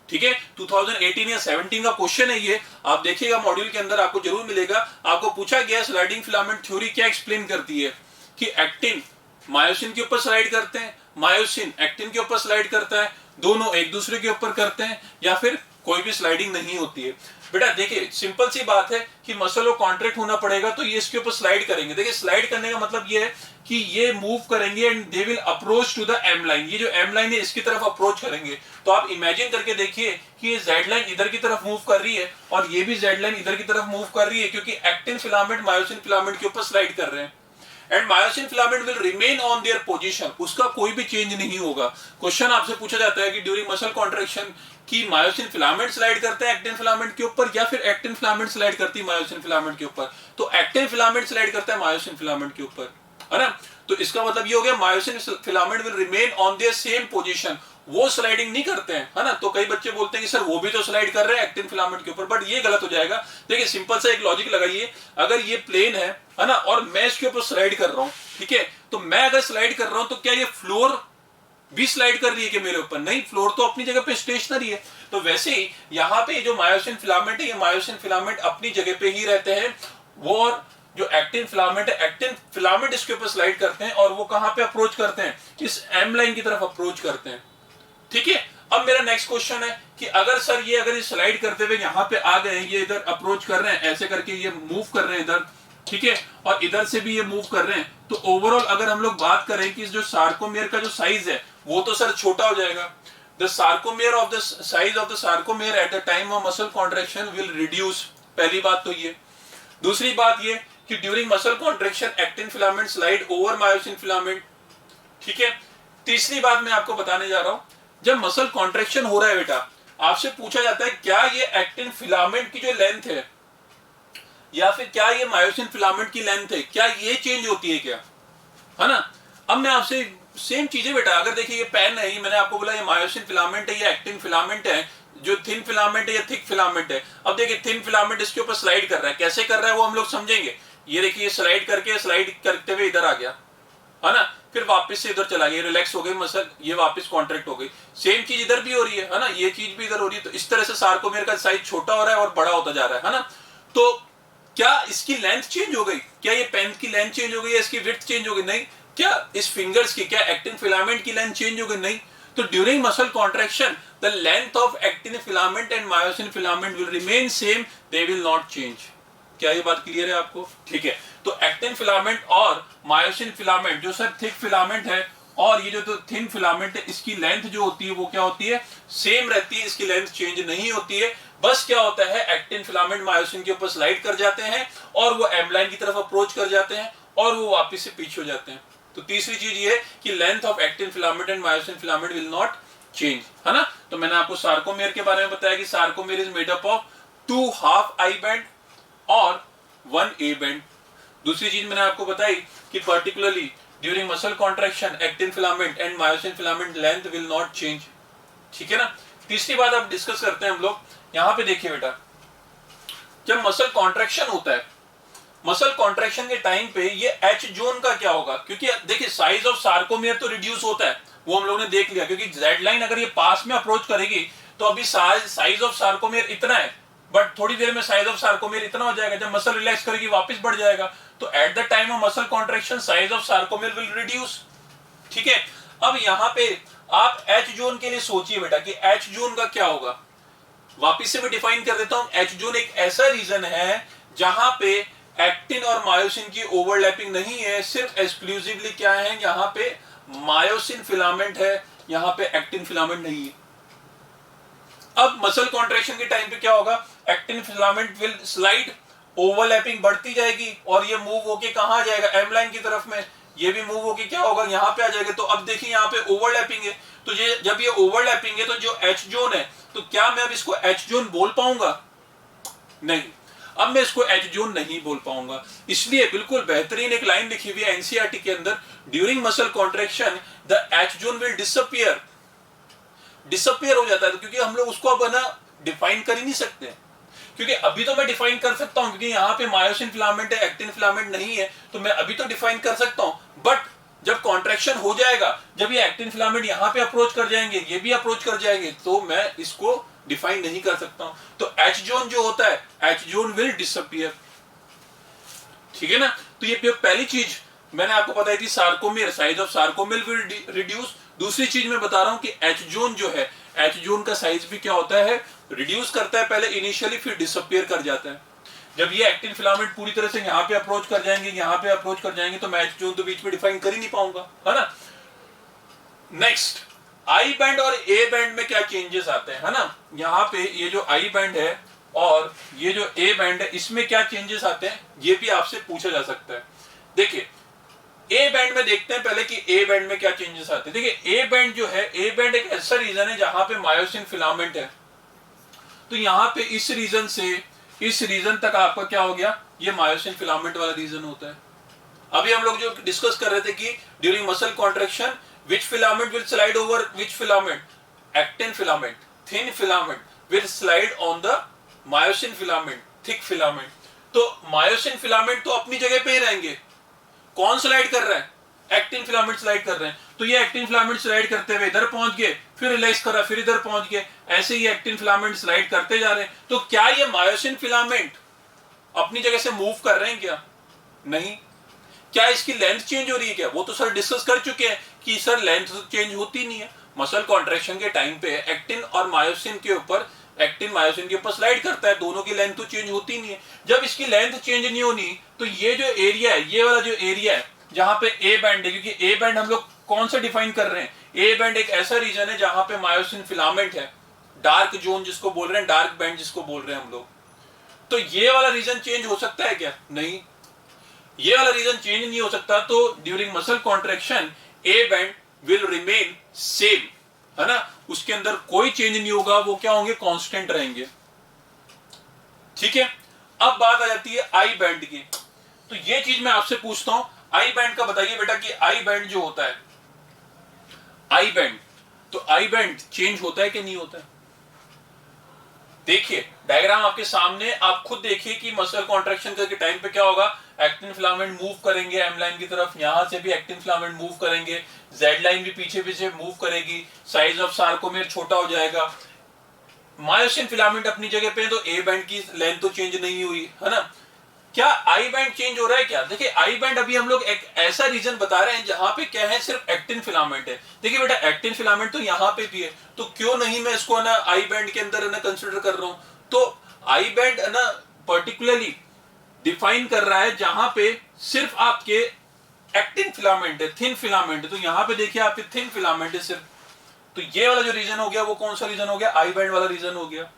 ठीक है, 2018 या 17 का क्वेश्चन है ये, आप देखिएगा मॉड्यूल के अंदर आपको जरूर मिलेगा। आपको पूछा गया स्लाइडिंग फिलामेंट थ्योरी क्या एक्सप्लेन करती है कि एक्टिन मायोसिन के ऊपर स्लाइड करते हैं, मायोसिन एक्टिन के ऊपर स्लाइड करता है, दोनों एक दूसरे के ऊपर करते हैं, या फिर कोई भी स्लाइडिंग नहीं होती है। बेटा देखिए सिंपल सी बात है कि मसल को कॉन्ट्रैक्ट होना पड़ेगा तो ये इसके ऊपर स्लाइड करेंगे। देखिए स्लाइड करने का मतलब ये है कि ये मूव करेंगे and they will approach to the M line. ये जो एम लाइन है इसकी तरफ अप्रोच करेंगे। तो आप इमेजिन करके देखिए कि ये जेड लाइन इधर की तरफ मूव कर रही है और ये भी जेड लाइन इधर की तरफ मूव कर रही है, क्योंकि एक्टिन फिलामेंट मायोसिन फिलामेंट के ऊपर स्लाइड कर रहे हैं। And myosin filament will remain on their position, उसका कोई भी चेंज नहीं होगा। क्वेश्चन आपसे पूछा जाता है कि ड्यूरिंग मसल कॉन्ट्रैक्शन की मायोसिन फिलामेंट स्लाइड करते हैं एक्टिन फिलामेंट के ऊपर या फिर एक्टिन फिलामेंट स्लाइड करती है मायोसिन फिलामेंट के ऊपर, तो एक्टिन फिलामेंट स्लाइड करता है मायोसिन फिलामेंट के ऊपर, है ना। तो इसका मतलब ये हो गया myosin filament will remain on their same position, वो स्लाइडिंग नहीं करते हैं, है ना। तो कई बच्चे बोलते हैं कि सर वो भी तो स्लाइड कर रहे हैं एक्टिन फिलामेंट के ऊपर, बट ये गलत हो जाएगा। देखिए सिंपल सा एक लॉजिक लगाइए, अगर ये प्लेन है ना, और मैं इसके ऊपर स्लाइड कर रहा हूं, ठीक है, तो मैं अगर स्लाइड कर रहा हूं तो क्या ये फ्लोर भी स्लाइड कर रही है कि मेरे ऊपर? नहीं, फ्लोर तो अपनी जगह पे स्टेशनरी है। तो वैसे ही यहाँ पे जो मायोसिन फिलामेंट है, ये मायोसिन फिलामेंट अपनी जगह पे ही रहते हैं, वो और जो एक्टिन फिलामेंट है, एक्टिन फिलामेंट इसके ऊपर स्लाइड करते हैं और वो कहां पे अप्रोच करते हैं, इस एम लाइन की तरफ अप्रोच करते हैं। ठीक है, अब मेरा नेक्स्ट क्वेश्चन है कि अगर सर ये अगर स्लाइड करते हुए यहाँ पे आ गए, ये इधर अप्रोच कर रहे हैं, ऐसे करके ये मूव कर रहे हैं इधर, ठीक है, और इधर से भी ये मूव कर रहे हैं, तो ओवरऑल अगर हम लोग बात करें कि जो सार्कोमियर का जो साइज है वो तो सर छोटा हो जाएगा। The sarcomere of the size of the sarcomere at the time of muscle contraction will reduce. पहली बात तो ये। दूसरी बात ये कि during muscle contraction actin filament slide over myosin filament. ठीक है, तीसरी बात मैं आपको बताने जा रहा हूं, जब मसल कॉन्ट्रैक्शन हो रहा है बेटा, आपसे पूछा जाता है क्या ये एक्टिन फिलामेंट की जो लेंथ है या फिर क्या ये मायोसिन फिलामेंट की लेंथ है, क्या ये चेंज होती है क्या, है ना। अब मैं आपसे सेम चीजें बेटा, अगर देखिए ये पेन है, ये मैंने आपको बोला ये मायोसिन फिलामेंट है, ये एक्टिन फिलामेंट है, जो थिन फिलामेंट है या थिक फिलामेंट है। अब देखिए थिन फिलामेंट इसके ऊपर स्लाइड कर रहा है, कैसे कर रहा है वो हम लोग समझेंगे। ये देखिए स्लाइड करके स्लाइड करते हुए इधर आ गया, है ना, फिर वापस से इधर चला गया, रिलैक्स हो गई मसल, ये वापस कॉन्ट्रैक्ट हो गई। सेम चीज इधर भी हो रही है ना, ये चीज भी इधर हो रही है। तो इस तरह से सार्कोमियर का साइज छोटा हो रहा है और बड़ा होता जा रहा है ना। तो क्या इसकी लेंथ चेंज हो गई, क्या ये पेन की लेंथ चेंज हो गई, इसकी विड्थ चेंज हो गई? नहीं। क्या इस फिंगर्स की, क्या एक्टिन फिलामेंट की लेंथ चेंज हो गई? नहीं। तो during muscle contraction the length of actin filament and myosin filament will remain same, they will not change. क्या ये बात क्लियर है आपको? ठीक है, तो एक्टिन फिलामेंट और मायोसिन फिलामेंट जो सर थिक फिलामेंट है और ये जो तो थिन फिलामेंट है, इसकी लेंथ जो होती है वो क्या होती है, सेम रहती है, इसकी लेंथ चेंज नहीं होती है। बस क्या होता है, एक्टिन फिलामेंट मायोसिन के ऊपर स्लाइड कर जाते हैं और वो एम लाइन की तरफ अप्रोच कर जाते हैं और वो वापस से पीछे हो जाते हैं। तो तीसरी चीज ये है कि length of actin filament and myosin filament will not change, है ना। तो मैंने आपको सार्कोमियर के बारे में बताया कि sarcomere is made up of 2 half I band और 1 ए बैंड। दूसरी चीज मैंने आपको बताई कि particularly during muscle contraction actin filament and myosin filament length will not change. ठीक है ना। तीसरी बात अब डिस्कस करते हैं हम लोग। यहां पे देखिए बेटा, जब मसल कॉन्ट्रैक्शन होता है मसल कॉन्ट्रैक्शन के टाइम पे ये एच जोन का क्या होगा, क्योंकि देखिए साइज ऑफ सार्कोमियर तो रिड्यूस होता है, वो हम लोगों ने देख लिया, क्योंकि जेड लाइन अगर ये पास में अप्रोच करेगी तो अभी साइज ऑफ सार्कोमियर इतना है, बट थोड़ी देर में साइज ऑफ सार्कोमियर इतना हो जाएगा, जब मसल रिलैक्स करेगी वापस बढ़ जाएगा, तो at the time of muscle contraction size of sarcomere will reduce. ठीक है, अब यहाँ पे आप एच जोन के लिए सोचिए बेटा कि एच जोन का क्या होगा। वापिस से मैं डिफाइन कर देता हूं, एच जोन एक ऐसा रीजन है जहां पे एक्टिन और मायोसिन की ओवरलैपिंग नहीं है, सिर्फ एक्सक्लूसिवली क्या है, यहाँ पे मायोसिन फिलामेंट है, यहाँ पे एक्टिन फिलामेंट नहीं है। अब मसल कॉन्ट्रैक्शन के टाइम पे क्या होगा, actin filament will slide, overlapping बढ़ती जाएगी और ये मूव होके कहां जाएगा, एम लाइन की तरफ में, ये भी मूव होके क्या होगा, यहाँ पे आ जाएगा। तो अब देखिए यहाँ पे ओवरलैपिंग है, तो ये जब ये ओवरलैपिंग है तो जो एच जोन है, तो क्या मैं अब इसको एच जोन बोल पाऊंगा, नहीं, अब मैं इसको एच जोन नहीं बोल पाऊंगा। इसलिए बिल्कुल बेहतरीन एक लाइन लिखी हुई है एनसीईआरटी के अंदर, during muscle contraction the H zone will disappear हो जाता है, तो क्योंकि हम लोग उसको अब ना डिफाइन कर ही नहीं सकते, क्योंकि अभी तो मैं डिफाइन कर सकता हूं, क्योंकि यहाँ पे मायोसिन फिलामेंट है, एक्टिन फिलामेंट नहीं है, तो मैं अभी तो डिफाइन कर सकता हूं, बट जब कॉन्ट्रैक्शन हो जाएगा, जब ये एक्टिन फिलामेंट यहाँ पे अप्रोच कर जाएंगे, ये भी अप्रोच कर जाएंगे, तो मैं इसको डिफाइन नहीं कर सकता हूं। तो एच जोन जो होता है, एच जोन विल डिसअपियर। ठीक है ना, तो ये पहली चीज मैंने आपको बताई थी, sarcomere, size of sarcomere will reduce. दूसरी चीज मैं बता रहा हूं कि एच जोन जो है, एच जोन का साइज भी क्या होता है, रिड्यूस करता है पहले इनिशियली, फिर डिसअपियर कर जाता है। जब ये एक्टिन फिलामेंट पूरी तरह से यहाँ पे अप्रोच कर जाएंगे, यहाँ पे अप्रोच कर जाएंगे, तो मैं एच जोन तो बीच में डिफाइन कर ही नहीं पाऊंगा, है ना। नेक्स्ट, आई बैंड और ए बैंड में क्या चेंजेस आते हैं, है ना। यहाँ पे ये जो आई बैंड है और ये जो ए बैंड है, इसमें क्या चेंजेस आते हैं, ये भी आपसे पूछा जा सकता है। देखिए ए बैंड में देखते हैं पहले कि ए बैंड में क्या चेंजेस आते हैं। देखिए ए बैंड जो है, ए बैंड एक ऐसा रीजन है जहां पे मायोसिन फिलामेंट है, तो यहाँ पे इस रीजन से इस रीजन तक आपका क्या हो गया, ये मायोसिन फिलामेंट वाला रीजन होता है। अभी हम लोग जो डिस्कस कर रहे थे कि during muscle contraction which filament will slide over which filament, actin filament, thin filament will slide on the myosin filament, thick filament। तो myosin filament तो अपनी जगह पे ही रहेंगे, कौन स्लाइड कर रहा है, एक्टिन फिलामेंट स्लाइड कर रहे हैं, तो ये एक्टिन फिलामेंट स्लाइड करते हुए इधर पहुंच गए, फिर रिलैक्स करा, फिर इधर पहुंच गए, ऐसे ही एक्टिन फिलामेंट स्लाइड करते जा रहे हैं। तो क्या ये मायोसिन फिलामेंट अपनी जगह से मूव कर रहे हैं क्या, नहीं। क्या इसकी लेंथ चेंज हो रही है क्या, वो तो सर डिस्कस कर चुके हैं कि सर लेंथ तो चेंज होती नहीं है। मसल कॉन्ट्रैक्शन के टाइम पे एक्टिन और मायोसिन के ऊपर, एक्टिन मायोसिन के ऊपर स्लाइड करता है, दोनों की लेंथ तो चेंज होती नहीं है। जब इसकी लेंथ चेंज नहीं होनी, तो ये जो एरिया है, ये वाला जो एरिया है जहां पे ए बैंड है, क्योंकि ए बैंड हम लोग कौन सा डिफाइन कर रहे हैं, ए बैंड एक ऐसा रीजन है जहां पे मायोसिन फिलामेंट है, डार्क जोन जिसको बोल रहे हैं, डार्क बैंड जिसको बोल रहे हैं हम लोग। तो ये वाला रीजन चेंज हो सकता है क्या, नहीं, ये वाला रीजन चेंज नहीं हो सकता। तो during muscle contraction A band will remain same, है ना, उसके अंदर कोई चेंज नहीं होगा, वो क्या होंगे, कांस्टेंट रहेंगे। ठीक है, अब बात आ जाती है आई बैंड की। तो ये चीज मैं आपसे पूछता हूं, आई बैंड का बताइए बेटा कि आई बैंड जो होता है, आई बैंड, तो आई बैंड चेंज होता है कि नहीं होता है। देखिए डायग्राम आपके सामने, आप खुद देखिए कि मसल कॉन्ट्रैक्शन के टाइम पे क्या होगा, एक्टिन फिलामेंट मूव करेंगे एम लाइन की तरफ, यहां से भी एक्टिन फिलामेंट मूव करेंगे, जेड लाइन भी पीछे पीछे मूव करेगी, साइज ऑफ सार्कोमेर छोटा हो जाएगा, मायोसिन फिलामेंट अपनी जगह पे, तो ए बैंड की लेंथ तो चेंज नहीं हुई, है ना। क्या आई बैंड चेंज हो रहा है क्या, देखिए आई बैंड अभी हम लोग एक ऐसा रीजन बता रहे हैं जहां पे क्या है, सिर्फ एक्टिन फिलामेंट है। देखिए बेटा एक्टिन फिलामेंट तो यहाँ पे भी है, तो क्यों नहीं मैं इसको ना आई बैंड के अंदर ना कंसिडर कर रहा हूं। तो आई बैंड ना पर्टिकुलरली डिफाइन कर रहा है जहां पे सिर्फ आपके एक्टिन फिलामेंट है, थिन फिलामेंट है, तो यहाँ पे देखिए आपके थिन फिलामेंट है सिर्फ। तो ये वाला जो रीजन हो गया, वो कौन सा रीजन हो गया, आई बैंड वाला रीजन हो गया।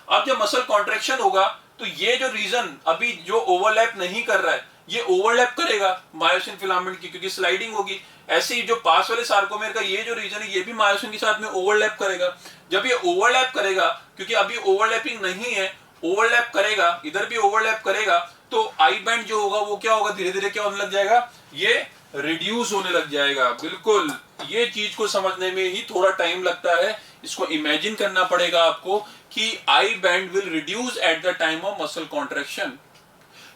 अब जब मसल कॉन्ट्रैक्शन होगा, तो ये जो रीजन अभी जो ओवरलैप नहीं कर रहा है, ये ओवरलैप करेगा मायोसिन फिलामेंट की, क्योंकि स्लाइडिंग होगी। ऐसे ही जो पास वाले सार्कोमेर का ये जो रीजन है, ये भी मायोसिन के साथ में ओवरलैप करेगा। जब ये ओवरलैप करेगा, क्योंकि अभी ओवरलैपिंग नहीं है, ओवरलैप करेगा, इधर भी ओवरलैप करेगा, तो आई बैंड जो होगा वो क्या होगा, धीरे धीरे क्या होने लग जाएगा, ये रिड्यूस होने लग जाएगा। बिल्कुल, ये चीज को समझने में ही थोड़ा टाइम लगता है, इसको इमेजिन करना पड़ेगा आपको कि I band will reduce at the time of muscle contraction.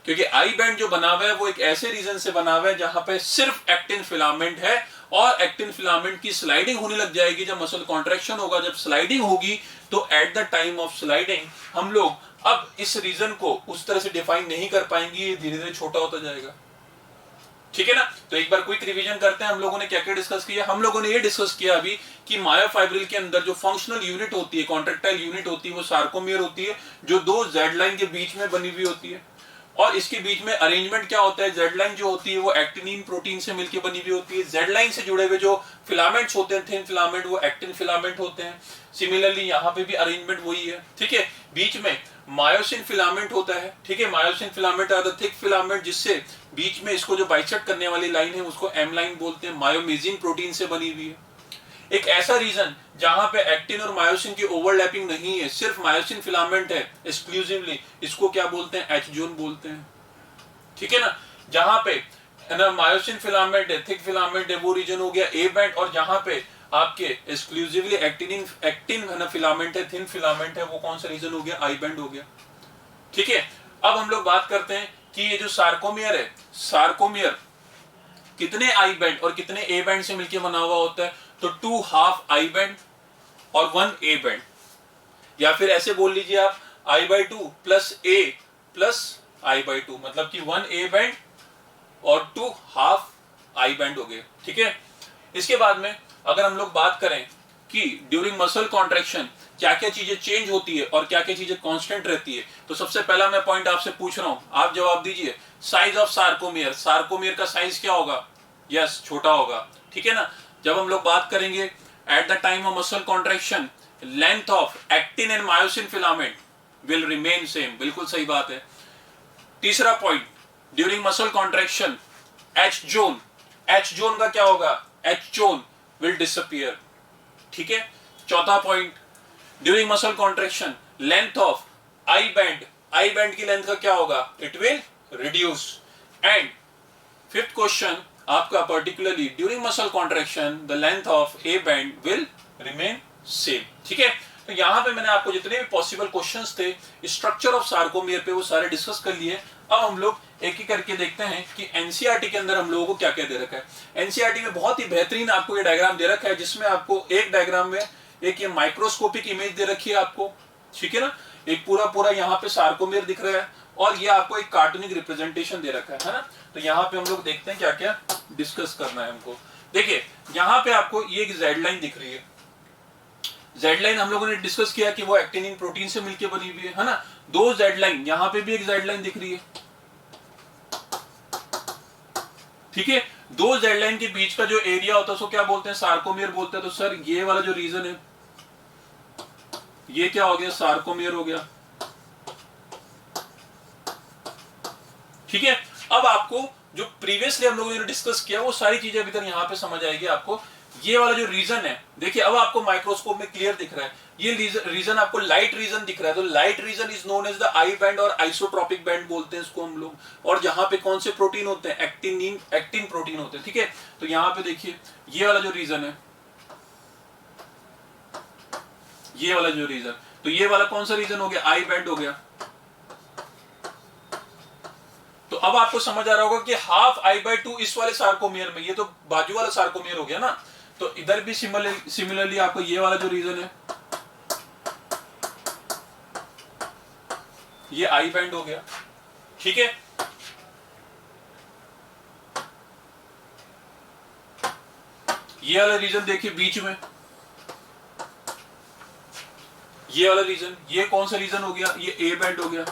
क्योंकि आई बैंड जो बना हुआ है वो एक ऐसे रीजन से बना हुआ है जहां पे सिर्फ एक्टिन फिलामेंट है, और एक्टिन फिलामेंट की स्लाइडिंग होने लग जाएगी जब मसल कॉन्ट्रैक्शन होगा। जब स्लाइडिंग होगी तो at the time of sliding हम लोग अब इस रीजन को उस तरह से डिफाइन नहीं कर पाएंगे, ये धीरे धीरे छोटा होता जाएगा। ठीक है ना। तो एक बार क्विक रिवीजन करते हैं, हम लोगों ने क्या क्या डिस्कस किया। हम लोगों ने ये डिस्कस किया अभी कि मायोफाइब्रिल के अंदर जो फंक्शनल यूनिट होती है, कॉन्ट्रेक्टाइल यूनिट होती है, वो सार्कोमियर होती है, जो दो जेड लाइन के बीच में बनी हुई होती है। और इसके बीच में अरेंजमेंट क्या होता है, जेड लाइन जो होती है वो एक्टिनिन प्रोटीन से मिलकर बनी हुई होती है। जेड लाइन से जुड़े हुए जो फिलामेंट्स होते हैं, थिन फिलामेंट, वो एक्टिन फिलामेंट होते हैं। सिमिलरली यहाँ पे भी अरेंजमेंट वही है। ठीक है। बीच में मायोसिन फिलामेंट होता है। ठीक है। Myosin filament are the thick filament, जिससे बीच में इसको जो बाइसेक्ट करने वाली लाइन है उसको एम लाइन बोलते हैं। मायोमेजिन प्रोटीन से बनी हुई है। एक ऐसा रीजन जहां पे एक्टिन और मायोसिन की ओवरलैपिंग नहीं है, सिर्फ मायोसिन फिलामेंट है एक्सक्लूसिवली, इसको क्या बोलते हैं, एच जोन बोलते हैं। ठीक है ना। जहां पे मायोसिन फिलामेंट है, थिक फिलामेंट है, वो रीजन हो गया ए बैंड। और जहां पे आपके एक्सक्लूसिवली एक्टिन फिलामेंट है, थिन फिलामेंट है, वो कौन सा रीजन हो गया, आई बैंड हो गया। ठीक है। अब हम लोग बात करते हैं कि ये जो सार्कोमियर है, सार्कोमियर कितने आई बैंड और कितने ए बैंड से मिलकर बना हुआ होता है, तो 2 हाफ आई बैंड और 1 ए बैंड, या फिर ऐसे बोल लीजिए आप I/2 प्लस ए प्लस I/2, मतलब कि 1 ए बैंड और 2 हाफ आई बैंड हो गए। ठीक है। इसके बाद में अगर हम लोग बात करें कि ड्यूरिंग मसल कॉन्ट्रैक्शन क्या क्या चीजें चेंज होती है और क्या क्या चीजें कांस्टेंट रहती है, तो सबसे पहला मैं पॉइंट आपसे पूछ रहा हूं, आप जवाब दीजिए। साइज ऑफ सार्कोमियर, सार्कोमियर का साइज क्या होगा, यस छोटा होगा। ठीक है ना। जब हम लोग बात करेंगे at the time of muscle contraction, length of actin and myosin filament will remain same, बिल्कुल सही बात है। तीसरा point, during muscle contraction H zone, H zone का क्या होगा, एच जोन विल डिसअपियर। ठीक है। चौथा point, during muscle contraction length of I band, I band की लेंथ का क्या होगा, it will reduce. And fifth question आपका particularly during muscle contraction the length of A band will remain same. ठीक है। तो यहां पे मैंने आपको जितने भी पॉसिबल क्वेश्चंस थे स्ट्रक्चर ऑफ सार्कोमियर पे वो सारे डिस्कस कर लिए। अब हम लोग एक ही करके देखते हैं कि एनसीईआरटी के अंदर हम लोगों को क्या क्या दे रखा है। एनसीईआरटी में बहुत ही बेहतरीन आपको ये डायग्राम दे रखा है, जिसमें आपको एक डायग्राम में एक ये माइक्रोस्कोपिक इमेज दे रखी है आपको। ठीक है ना। एक पूरा पूरा यहाँ पे सार्कोमियर दिख रहा है और ये आपको एक कार्टूनिक रिप्रेजेंटेशन दे रखा है ना। तो यहाँ पे हम लोग देखते हैं क्या क्या डिस्कस करना है हमको। देखिए यहाँ पे आपको ये एक जेड लाइन दिख रही है। जेड लाइन हम लोगों ने डिस्कस किया कि वो एक्टिनिन प्रोटीन से मिलकर बनी हुई है ना। दो जेड लाइन, यहाँ पे भी एक जेड लाइन दिख रही है। ठीक है। दो जेड लाइन के बीच का जो एरिया होता है उसको क्या बोलते हैं, सार्कोमियर बोलते हैं। तो सर ये वाला जो रीजन है ये क्या हो गया, सार्कोमियर हो गया। ठीक है। अब आपको जो प्रीवियसली हम लोगों ने डिस्कस किया वो सारी चीजें अभी तक यहाँ पे समझ आएगी आपको। ये वाला जो रीजन है, देखिए अब आपको माइक्रोस्कोप में क्लियर दिख रहा है। ये रीजन आपको लाइट रीजन दिख रहा है। तो light region is known as the I band और आइसोट्रोपिक बैंड बोलते हैं इसको हम लोग। और जहां पे कौन से प्रोटीन होते हैं, एक्टिन प्रोटीन होते हैं। ठीक है। तो यहाँ पे देखिए ये वाला जो रीजन है, ये वाला जो रीजन, तो ये वाला कौन सा रीजन हो गया, आई बैंड हो गया। तो अब आपको समझ आ रहा होगा कि हाफ I/2 इस वाले सार्कोमियर में, ये तो बाजू वाला सार्कोमियर हो गया ना। तो इधर भी सिमिलरली आपको ये वाला जो रीजन है ये आई बैंड हो गया। ठीक है। ये वाला रीजन देखिए बीच में, ये वाला रीजन, ये कौन सा रीजन हो गया, ये ए बैंड हो गया,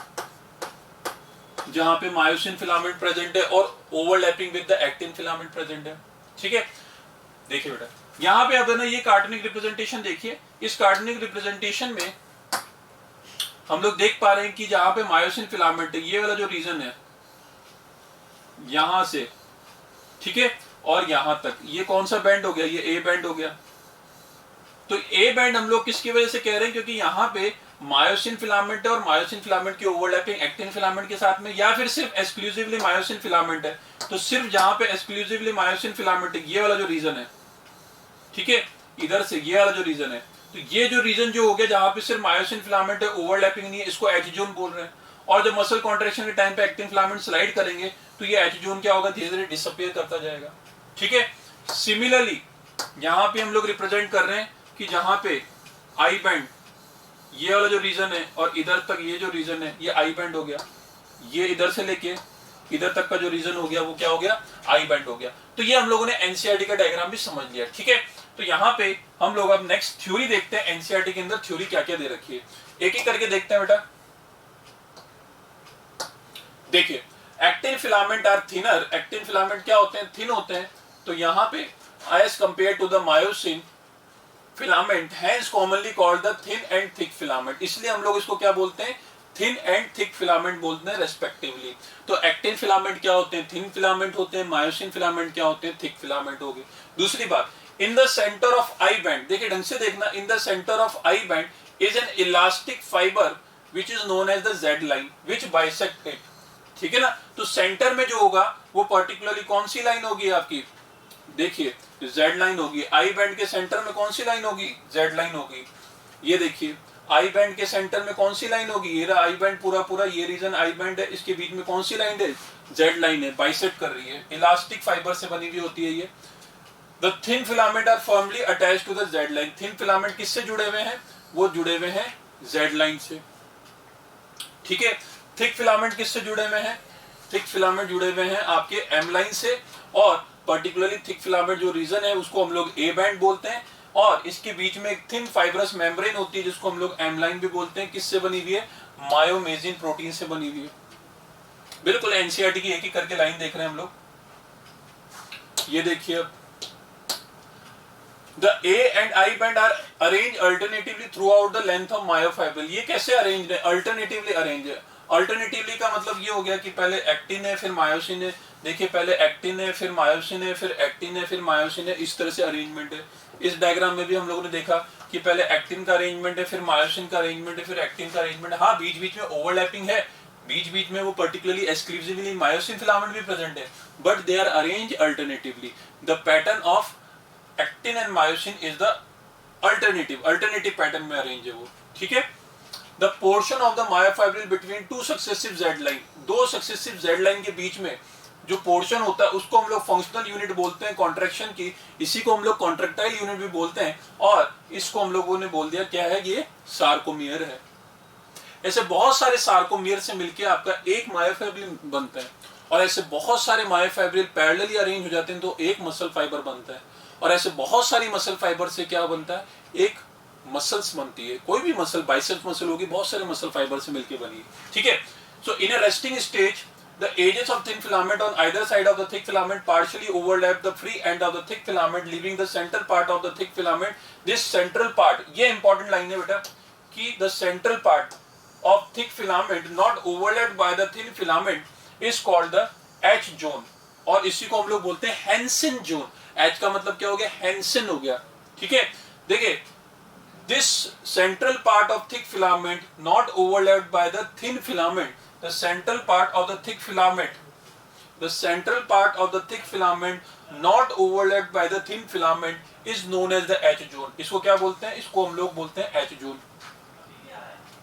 जहां पे मायोसिन फिलामेंट प्रेजेंट है और overlapping with the actin filament present है। ठीक है। देखिए बेटा यहां पे अब है ना ये कार्टूनिक रिप्रेजेंटेशन देखिए। इस कार्टूनिक रिप्रेजेंटेशन में हम लोग देख पा रहे हैं कि जहां पे मायोसिन फिलामेंट है, ये वाला जो रीजन है यहां से, ठीक है, और यहां तक, ये कौन सा बैंड हो गया, ये ए बैंड हो गया। तो ए बैंड हम लोग किसकी वजह से कह रहे हैं, क्योंकि यहाँ पे मायोसिन फिलामेंट है और मायोसिन फिलामेंट की ओवरलैपिंग एक्टिन फिलामेंट के साथ में, या फिर सिर्फ एक्सक्लूसिवली मायोसिन फिलामेंट है। तो सिर्फ जहां पे एक्सक्लूसिवली मायोसिन फिलामेंट है, ये वाला जो रीजन है, ठीक है, इधर से ये वाला जो रीजन है, तो ये जो रीजन जो हो गया जहां पे सिर्फ मायोसिन फिलामेंट है, ओवरलैपिंग नहीं है, इसको एच जोन बोल रहे हैं। और जब मसल कॉन्ट्रैक्शन के टाइम पे एक्टिन फिलामेंट स्लाइड करेंगे तो ये एच जोन क्या होगा, धीरे धीरे डिसअपियर करता जाएगा। ठीक है, सिमिलरली यहां पे हम लोग रिप्रेजेंट कर रहे हैं कि जहां पे आई बैंड ये वाला जो रीजन है और इधर तक ये जो रीजन है ये आई बैंड हो गया, ये इधर से लेके इधर तक का जो रीजन हो गया वो क्या हो गया, आई बैंड हो गया। तो ये हम लोगों ने एनसीईआरटी का डायग्राम भी समझ लिया। ठीक है, तो यहाँ पे हम लोग अब नेक्स्ट थ्योरी देखते हैं, एनसीईआरटी के अंदर थ्योरी क्या क्या दे रखी है, एक एक करके देखते हैं बेटा। देखिए, actin filament are thinner, actin filament क्या होते हैं, थिन होते हैं। तो यहाँ पे as compare to the myosin filament has commonly called the thin and thick filament, इसलिए हम लोग इसको क्या बोलते हैं, थिन एंड थिक फिलामेंट बोलते हैं रेस्पेक्टिवली। तो एक्टिन फिलामेंट क्या होते हैं, थिन फिलामेंट होते हैं, मायोसिन फिलामेंट क्या होते हैं, थिक फिलामेंट हो गए। दूसरी बात, in the centre of I band, देखिए ढंग से देखना, in the centre of I band is an elastic fibre which is known as the Z line which bisect it. ठीक है ना, तो सेंटर में जो होगा वो पर्टिकुलरली कौन सी लाइन होगी आपकी, देखिए जेड लाइन होगी। आई बैंड के सेंटर में कौन सी लाइन होगी, जेड लाइन होगी। ये देखिए आई बैंड के सेंटर में कौन सी लाइन होगी, ये रहा आई बैंड पूरा पूरा, ये रीजन आई बैंड है, इसके बीच में कौन सी लाइन है, जेड लाइन है, बाइसेक्ट कर रही है, इलास्टिक फाइबर से बनी हुई होती है ये। The thin filament are firmly attached to the Z line, thin filament किससे जुड़े हुए हैं, वो जुड़े हुए हैं जेड लाइन से। ठीक है, थिक फिलामेंट किससे जुड़े हुए हैं, थिक फिलामेंट जुड़े हुए हैं आपके एम लाइन से, और पर्टिकुलरली थिक फिलामेंट जो रीजन है उसको हम लोग ए बैंड बोलते हैं, और इसके बीच में एक थिन फाइब्रस मेम्ब्रेन होती है जिसको हम लोग एम लाइन भी बोलते हैं। किससे बनी हुई है, मायोमेजिन प्रोटीन से बनी हुई है। बिल्कुल एनसीईआरटी की एक ही करके लाइन देख रहे हैं हम लोग। ये देखिए अब, the A and I band are arrange alternatively throughout the length of myofibril. ये कैसे अरेंज है, अल्टरनेटिवली अरेंज है। अल्टरनेटिवली का मतलब ये हो गया कि पहले एक्टिन है फिर मायोसिन है, देखिए पहले एक्टिन है फिर मायोसिन है फिर एक्टिन है फिर मायोसिन है, इस तरह से अरेंजमेंट है। इस डायग्राम में भी हम लोगों ने देखा कि पहले एक्टिन का अरेंजमेंट है फिर मायोसिन का अरेंजमेंट है फिर एक्टिन का अरेंजमेंट है। हाँ, बीच बीच में ओवरलैपिंग है, बीच बीच में वो पर्टिकुलरली एक्सक्लूसिवली मायोसिन फिलामेंट भी प्रेजेंट है, but they are arrange alternatively. The pattern of actin and myosin is the alternative pattern में अरेंज है वो। ठीक है, the portion of the myofibril between two successive Z line, दो successive Z line के बीच में जो पोर्शन होता है उसको हम लोग फंक्शनल यूनिट बोलते हैं कॉन्ट्रैक्शन की, इसी को हम लोग कॉन्ट्रैक्टाइल यूनिट भी बोलते हैं, और इसको हम लोगों ने बोल दिया क्या है, ये सार्कोमियर है। ऐसे बहुत सारे सार्कोमियर से मिलकर आपका एक मायोफाइब्रिल बनता है, और ऐसे बहुत सारे मायोफाइब्रिल पैरेलली अरेंज हो जाते हैं तो एक मसल फाइबर बनता है, और ऐसे बहुत सारी मसल फाइबर से क्या बनता है, एक मसल्स बनती है। कोई भी मसल, बाइसेप्स मसल होगी, बहुत सारे मसल फाइबर से मिलकर बनी है। ठीक है, so in a resting stage the edges of thin filament on either side of the thick filament partially overlap the free end of the thick filament, leaving the central part of the thick filament. This central part, ये important line है बेटा, कि the central part of thick filament not overlapped by the thin filament is called the H zone, और इसी को हम लोग बोलते हैं Hansen zone। H का मतलब क्या हो गया, Hansen हो गया। ठीक है, देखिए this central part of thick filament not overlapped by the thin filament, the central part of the thick filament, the central part of the thick filament not overlapped by the thin filament is known as the H zone। इसको क्या बोलते हैं, इसको हम लोग बोलते हैं H zone।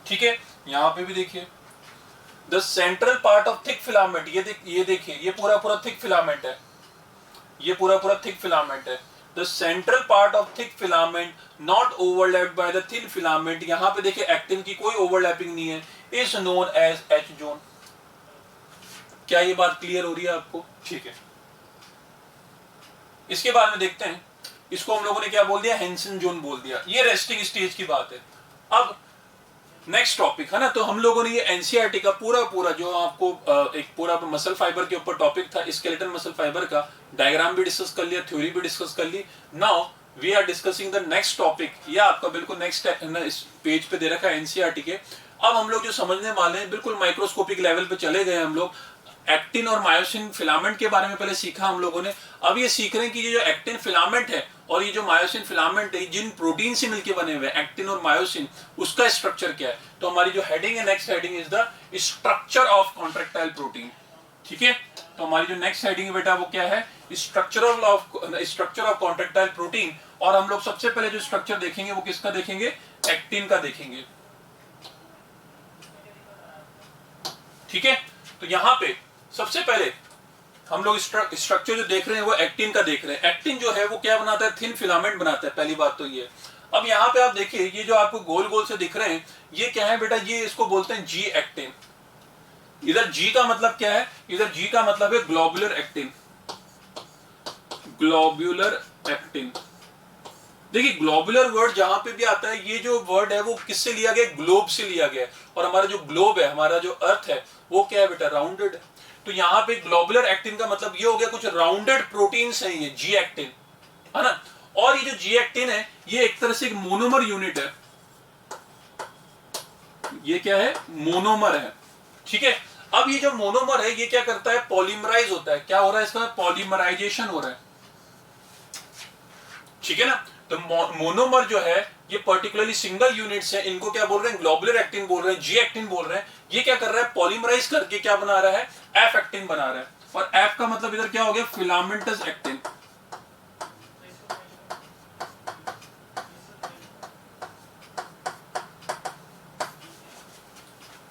ठीक है, यहाँ पे भी देखिए the central part of thick filament, ये देखिए ये पूरा पूरा thick filament है, ये पूरा पूरा thick filament है। The central part of thick filament not overlapped by the thin filament, यहाँ पे देखिए एक्टिन की कोई ओवरलैपिंग नहीं है, is known as H zone। क्या ये बात क्लियर हो रही है आपको? ठीक है, इसके बाद में देखते हैं, इसको हम लोगों ने क्या बोल दिया, हेंसन जोन बोल दिया। ये रेस्टिंग स्टेज की बात है। अब नेक्स्ट टॉपिक है ना, तो हम लोगों ने ये एनसीईआरटी का पूरा पूरा जो आपको एक पूरा मसल फाइबर के ऊपर टॉपिक था, स्केलेटन मसल फाइबर का डायग्राम भी डिस्कस कर लिया, थ्योरी भी डिस्कस कर ली। Now we are discussing the next topic. ये आपका बिल्कुल नेक्स्ट इस पेज पे दे रखा है एनसीईआरटी के। अब हम लोग जो समझने वाले हैं बिल्कुल माइक्रोस्कोपिक लेवल पे चले गए हम लोग। एक्टिन और मायोसिन फिलामेंट के बारे में पहले सीखा हम लोगों ने, अब ये सीख रहे हैं कि ये जो एक्टिन फिलामेंट है और ये जो मायोसिन फिलामेंट है, जिन प्रोटीन से मिलके बने हुए हैं एक्टिन और मायोसिन, उसका स्ट्रक्चर क्या है। तो हमारी जो हेडिंग है, next heading is the structure of contractile protein. ठीक है, तो हमारी जो नेक्स्ट हेडिंग है बेटा वो क्या है, स्ट्रक्चर ऑफ कॉन्ट्रैक्टाइल प्रोटीन। और हम लोग सबसे पहले जो स्ट्रक्चर देखेंगे वो किसका देखेंगे, एक्टिन का देखेंगे। ठीक है, तो यहाँ पे सबसे पहले हम लोग स्ट्रक्चर जो देख रहे हैं वो एक्टिन का देख रहे हैं। एक्टिन जो है वो क्या बनाता है, थिन फिलामेंट बनाता है, पहली बात तो ये। अब यहाँ पे आप देखिए ये जो आपको गोल गोल से दिख रहे हैं ये क्या है बेटा, ये इसको बोलते हैं जी एक्टिन। इधर जी का मतलब क्या है, इधर जी का मतलब है ग्लोबुलर एक्टिन। ग्लोबुलर एक्टिन, देखिए ग्लोबुलर वर्ड जहां पे भी आता है, ये जो वर्ड है वो किससे लिया गया, ग्लोब से लिया गया। और हमारा जो ग्लोब है, हमारा जो अर्थ है वो क्या है बेटा, राउंडेड है। तो यहाँ पे ग्लोबुलर एक्टिन का मतलब ये हो गया कुछ राउंडेड प्रोटीन्स हैं ये जी एक्टिन, है ना। और ये जो जी एक्टिन है ये एक तरह से एक मोनोमर यूनिट है। ये क्या है, मोनोमर है, ठीक है। अब ये जो मोनोमर है ये क्या करता है, पॉलीमराइज होता है। क्या हो रहा है इसका, पॉलीमराइजेशन हो रहा है, ठीक है ना। तो मोनोमर जो है ये पर्टिकुलरली सिंगल यूनिट्स है, इनको क्या बोल रहे हैं, ग्लोबुलर एक्टिन बोल रहे हैं, जी एक्टिन बोल रहे हैं। ये क्या कर रहा है, पॉलीमराइज करके क्या बना रहा है, एफ एक्टिन बना रहा है। और एफ का मतलब इधर क्या हो गया, फिलामेंटस एक्टिन।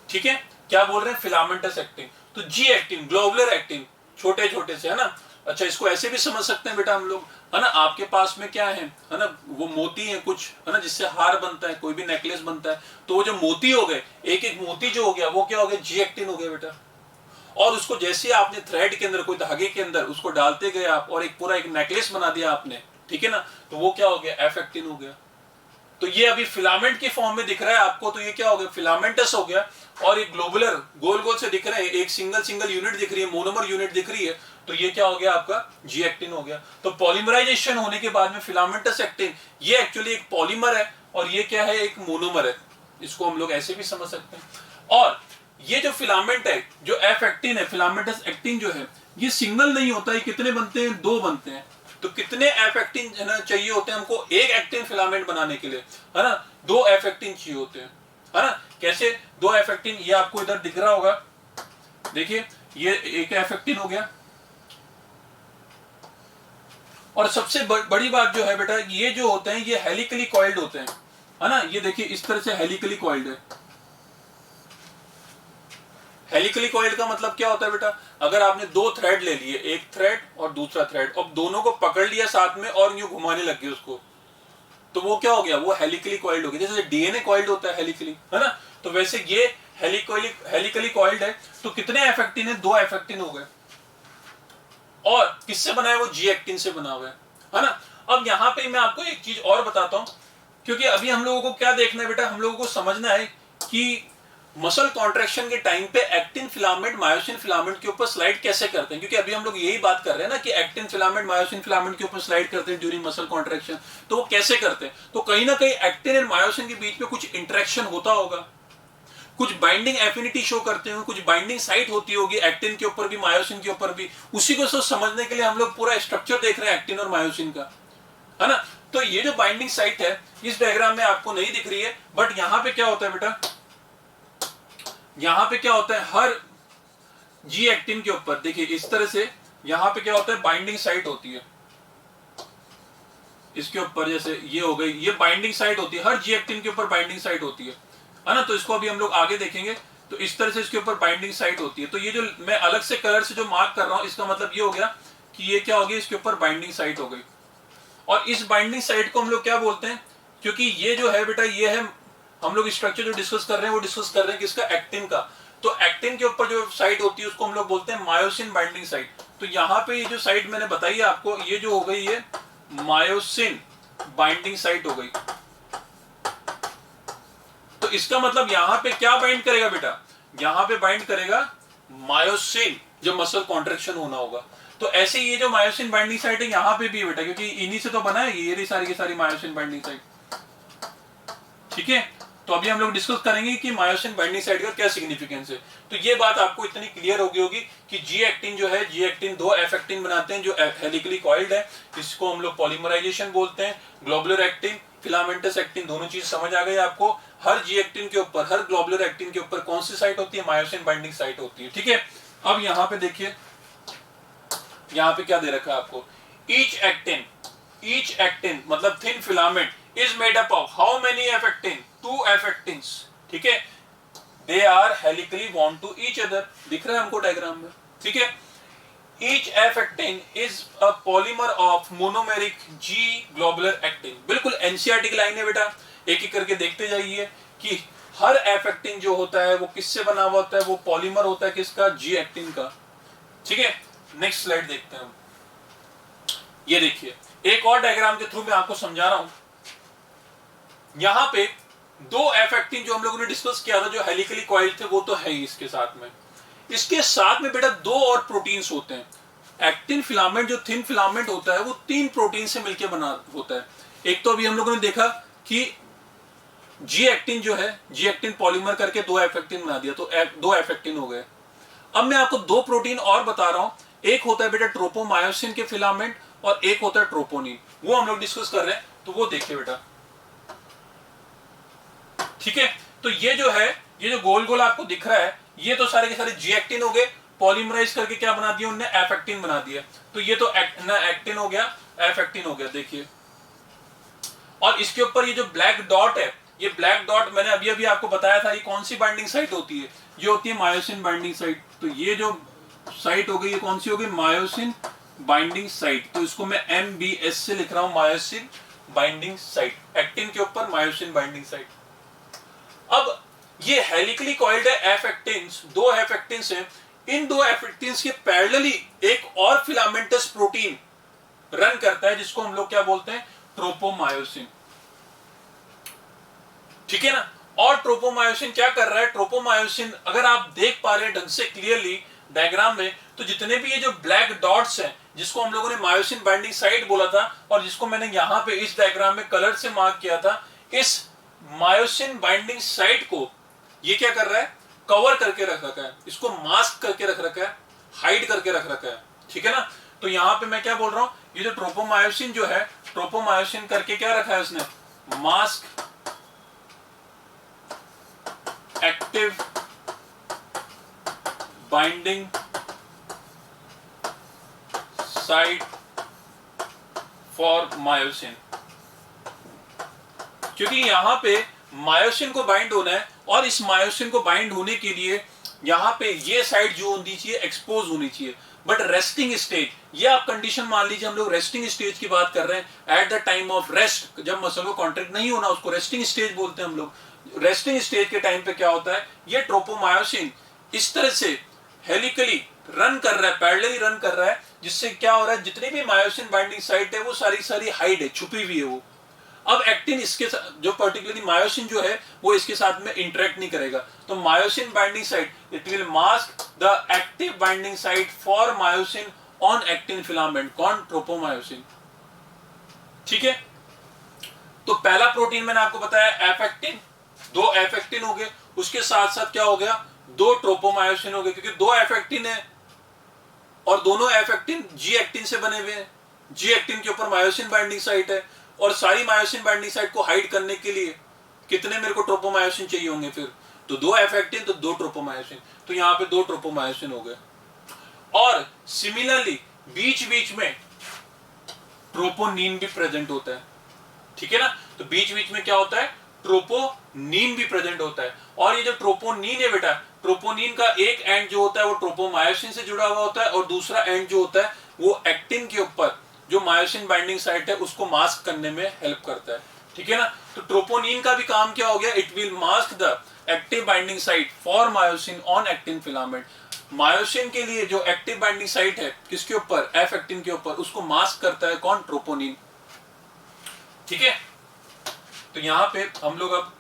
ठीक है, क्या बोल रहे हैं, फिलामेंटस एक्टिन। तो जी एक्टिन, ग्लोबुलर एक्टिन, छोटे छोटे से, है ना। अच्छा, इसको ऐसे भी समझ सकते हैं बेटा हम लोग, है ना। आपके पास में क्या है ना, वो मोती है कुछ, है ना, जिससे हार बनता है, कोई भी नेकलेस बनता है। तो वो जो मोती हो गए, एक एक मोती जो हो गया वो क्या हो गया, जी एक्टिन हो गया बेटा। और उसको जैसे आपने थ्रेड के अंदर, कोई धागे के अंदर उसको डालते गए आप, और एक पूरा एक नेकलेस बना दिया आपने, ठीक है ना, तो वो क्या हो गया, एफ एक्टिन हो गया। तो ये अभी फिलामेंट की फॉर्म में दिख रहा है आपको, तो ये क्या हो गया, फिलामेंटस हो गया। और एक ग्लोबुलर गोल गोल से दिख रहे हैं, एक सिंगल सिंगल यूनिट दिख रही है, मोनोमर यूनिट दिख रही है, तो ये क्या हो गया आपका, जी एक्टिन हो गया। तो पॉलीमराइजेशन होने के बाद में फिलामेंटस एक्टिन, ये एक्चुअली एक पॉलीमर है, और ये क्या है, एक मोनोमर है। इसको हम लोग ऐसे भी समझ सकते हैं। और ये जो फिलामेंट है, जो एफ एक्टिन है, फिलामेंटस एक्टिन जो है, ये सिंगल नहीं होता है। कितने बनते हैं, दो बनते हैं। तो कितने एफ एक्टिन है ना चाहिए होते हैं हमको, एक एक्टिन फिलामेंट बनाने के लिए, है ना, दो एफ एक्टिन चाहिए होते हैं, है ना। कैसे, दो एफ एक्टिन, ये आपको इधर दिख रहा होगा, देखिए ये एक एफ एक्टिन हो गया। और सबसे बड़ी बात जो है बेटा, ये जो होते हैं ये हेलिकली कॉइल्ड होते हैं, है ना। ये देखिए इस तरह से हेलिकली कॉइल्ड है। हेलिकली कॉइल्ड का मतलब क्या होता है बेटा, अगर आपने दो थ्रेड ले लिए, एक थ्रेड और दूसरा थ्रेड, और दोनों को पकड़ लिया साथ में और यूं घुमाने लग गए उसको, तो वो क्या हो गया, वो हेलिकली कॉइल्ड हो गया। जैसे डीएनए कॉइल्ड होता है हेलिकली, है ना, तो वैसे ये हेलिकली कॉइल्ड है। तो कितने एफ एक्टिन है, दो एफ एक्टिन हो गए। और किससे बना है, वो जी एक्टिन से बना हुआ है ना। अब यहाँ पे मैं आपको एक चीज और बताता हूं, क्योंकि अभी हम लोगों को क्या देखना है बेटा, हम लोगों को समझना है कि मसल कॉन्ट्रैक्शन के टाइम पे एक्टिन फिलामेंट मायोसिन फिलामेंट के ऊपर स्लाइड कैसे करते हैं। क्योंकि अभी हम लोग यही बात कर रहे हैं ना कि एक्टिन फिलामेंट मायोसिन फिलामेंट के ऊपर स्लाइड करते हैं ड्यूरिंग मसल कॉन्ट्रैक्शन। तो वो कैसे करते हैं, तो कहीं ना कहीं एक्टिन एंड मायोसिन के बीच में कुछ इंटरेक्शन होता होगा, कुछ बाइंडिंग एफिनिटी शो करते होंगे, कुछ बाइंडिंग साइट होती होगी एक्टिन के ऊपर भी मायोसिन के ऊपर भी। उसी को समझने के लिए हम लोग पूरा स्ट्रक्चर देख रहे हैं एक्टिन और मायोसिन का, है ना। तो ये जो बाइंडिंग साइट है इस डायग्राम में आपको नहीं दिख रही है, बट यहां पे क्या होता है बेटा, यहां पे क्या होता है, हर जी एक्टिन के ऊपर देखिए इस तरह से यहां पे क्या होता है, बाइंडिंग साइट होती है इसके ऊपर। जैसे ये हो गई, ये बाइंडिंग साइट होती है, हर जी एक्टिन के ऊपर बाइंडिंग साइट होती है ना। तो इसको अभी हम लोग आगे देखेंगे। तो इस तरह से इसके ऊपर बाइंडिंग साइट होती है। तो ये जो मैं अलग से कलर से जो मार्क कर रहा हूं, इसका मतलब ये हो गया कि ये क्या हो गया, इसके ऊपर बाइंडिंग साइट हो गई। और इस बाइंडिंग साइट को हम लोग क्या बोलते हैं, क्योंकि ये जो है बेटा, ये है, हम लोग स्ट्रक्चर जो डिस्कस कर रहे हैं वो डिस्कस कर रहे हैं किसका, एक्टिन का। तो एक्टिन के ऊपर जो साइट होती है उसको हम लोग बोलते हैं मायोसिन बाइंडिंग साइट। तो यहाँ पे ये जो साइट मैंने बताई है आपको, ये जो हो गई, ये मायोसिन बाइंडिंग साइट हो गई। तो इसका मतलब यहाँ पे क्या बाइंड करेगा बेटा, यहाँ पे बाइंड करेगा मायोसिन, जब मसल कॉन्ट्रैक्शन होना होगा। तो ऐसे ये जो मायोसिन बाइंडिंग साइट है यहाँ पे भी है बेटा, क्योंकि इन्हीं से तो बना है ये सारी की सारी मायोसिन बाइंडिंग साइट, ठीक है। तो अभी हम लोग डिस्कस करेंगे कि मायोसिन बाइंडिंग साइट का क्या सिग्निफिकेंस है। तो ये बात आपको इतनी क्लियर हो गई होगी कि जी एक्टिन जो है, जी एक्टिन दो एफ एक्टिन बनाते हैं जो हेलिकली कॉइल्ड है, इसको हम लोग पॉलीमराइजेशन बोलते हैं। ग्लोबुलर एक्टिन, फिलामेंटस एक्टिन, दोनों चीज समझ आ गई आपको। हर जी एक्टिन के ऊपर, हर ग्लोबुलर एक्टिन के ऊपर कौन सी साइट होती है, मायोसिन बाइंडिंग साइट होती है, ठीक है। अब यहाँ पे देखिए, यहाँ पे क्या दे रखा है आपको, ईच एक्टिन मतलब thin filament is made up of how many F actin, 2 F actins, ठीक है। They are helically bound to each other, दिख रहा है हमको डायग्राम में, ठीक है। Each F actin is a polymer of monomeric G globular actin, बिल्कुल एनसीईआरटी की लाइन है बेटा, एक एक करके देखते जाइए कि हर F actin जो होता है वो किससे बना हुआ होता है, वो पॉलीमर होता है किसका, G actin का, ठीक है। नेक्स्ट स्लाइड देखते हैं हम। ये देखिए एक और डायग्राम के थ्रू मैं आपको समझा रहा हूं। यहां पे दो F actin जो हम लोगों ने डिस्कस किया था, जो हेलिकली कॉइल्ड थे, वो तो है ही इसके साथ में। इसके साथ में बेटा दो और प्रोटीन्स होते हैं। एक्टिन फिलामेंट जो थिन फिलामेंट होता है वो तीन प्रोटीन से मिलकर बना होता है। एक तो अभी हम लोगों ने देखा कि जी एक्टिन जो है, जी एक्टिन पॉलीमर करके दो एफ एक्टिन बना दिया, तो दो एफ एक्टिन हो गए। अब मैं आपको दो प्रोटीन और बता रहा हूं। एक होता है बेटा ट्रोपोमायोसिन के फिलामेंट और एक होता है ट्रोपोनिन, वो हम लोग डिस्कस कर रहे हैं, तो वो देखिए बेटा, ठीक है। तो ये जो है, ये जो गोल गोल आपको दिख रहा है, ये तो सारे के सारे जी एक्टिन हो गए, पॉलीमराइज करके क्या बना दिया उन्होंने, एफ एक्टिन बना दिया। तो ये तो एक्टिन हो गया, एफ एक्टिन हो गया, देखिए। और इसके ऊपर ये जो ब्लैक डॉट है, ये ब्लैक डॉट मैंने अभी अभी आपको बताया था, ये कौन सी बाइंडिंग साइट होती है, ये होती है मायोसिन बाइंडिंग साइट। तो ये जो साइट हो गई, ये कौन सी होगी, मायोसिन बाइंडिंग साइट। तो इसको मैं MBS से लिख रहा हूं, मायोसिन बाइंडिंग साइट, एक्टिन के ऊपर मायोसिन बाइंडिंग साइट। अब ये हेलिकली कॉइल्ड है एफ एक्टिन्स, दो एफ एक्टिन्स हैं। इन दो एफ एक्टिन्स के पैरेलली एक और फिलामेंटस प्रोटीन रन करता है, जिसको हम लोग क्या बोलते हैं, ट्रोपोमायोसिन, ठीक है ना। और ट्रोपोमायोसिन क्या कर रहा है, ट्रोपोमायोसिन अगर आप देख पा रहे हैं ढंग से क्लियरली डायग्राम में, तो जितने भी ये जो ब्लैक डॉट्स हैं, जिसको हम लोगों ने मायोसिन बाइंडिंग साइट बोला था, और जिसको मैंने यहां पे इस डायग्राम में कलर से मार्क किया था, इस मायोसिन बाइंडिंग साइट को ये क्या कर रहा है, कवर करके रख रखा है, इसको मास्क करके रख रखा है, हाइड करके रख रखा है, ठीक है ना। तो यहां पे मैं क्या बोल रहा हूं, ये जो ट्रोपोमायोसिन जो है, ट्रोपोमायोसिन करके क्या रखा है उसने, mask active binding site for myosin, क्योंकि यहां पे मायोसिन को बाइंड होना है, और इस मायोसिन को बाइंड होने के लिए यहां पे ये साइड जो होनी चाहिए एक्सपोज होनी चाहिए। बट रेस्टिंग स्टेज, ये आप कंडीशन मान लीजिए, हम लोग रेस्टिंग स्टेज की बात कर रहे हैं, at the time of rest, जब मसल को कॉन्ट्रैक्ट नहीं होना, उसको रेस्टिंग स्टेज बोलते हैं हम लोग। रेस्टिंग स्टेज के टाइम पे क्या होता है, ये ट्रोपोमायोसिन इस तरह से हेलिकली रन कर रहा है, पैरेलली रन कर रहा है, जिससे क्या हो रहा है, जितनी भी मायोसिन बाइंडिंग साइट है वो सारी सारी हाइड है, छुपी हुई है वो। अब एक्टिन इसके जो पर्टिकुलरली मायोसिन जो है वो इसके साथ में इंटरेक्ट नहीं करेगा, तो myosin binding site, it will mask the active binding site for myosin on actin filament, कौन, ट्रोपोमायोसिन, ठीक है। तो पहला प्रोटीन मैंने आपको बताया एफ एक्टिन, दो एफ एक्टिन हो गए, उसके साथ साथ क्या हो गया, दो ट्रोपोमायोसिन हो गए, क्योंकि दो एफ एक्टिन है और दोनों एफ एक्टिन जी एक्टिन से बने हुए हैं। जी एक्टिन के ऊपर मायोसिन बाइंडिंग साइट है, और सारी मायोसिन बाइंडिंग साइट को हाइड करने के लिए कितने मेरे को ट्रोपोमायोसिन चाहिए होंगे, फिर तो दो एफ एक्टिन तो दो ट्रोपोमायोसिन, तो यहां पे दो ट्रोपोमायोसिन हो गए। और सिमिलरली बीच बीच में ट्रोपोनिन भी प्रेजेंट होता है, ठीक है ना। तो बीच बीच में क्या होता है, ट्रोपोनिन भी प्रेजेंट होता है। और ये जो ट्रोपोनिन है बेटा, ट्रोपोनिन का एक एंड जो होता है वो ट्रोपोमायोसिन से जुड़ा हुआ होता है, और दूसरा एंड जो होता है वो एक्टिन के ऊपर जो मायोसिन बाइंडिंग साइट है उसको मास्क करने में हेल्प करता है, ठीक है ना। तो ट्रोपोनिन का भी काम क्या हो गया, it will mask the active binding site for myosin on actin filament. Myosin के लिए जो एक्टिव बाइंडिंग साइट है किसके ऊपर, एफ एक्टिन के ऊपर, उसको मास्क करता है कौन, ट्रोपोनिन, ठीक है। तो यहां पे हम लोग अब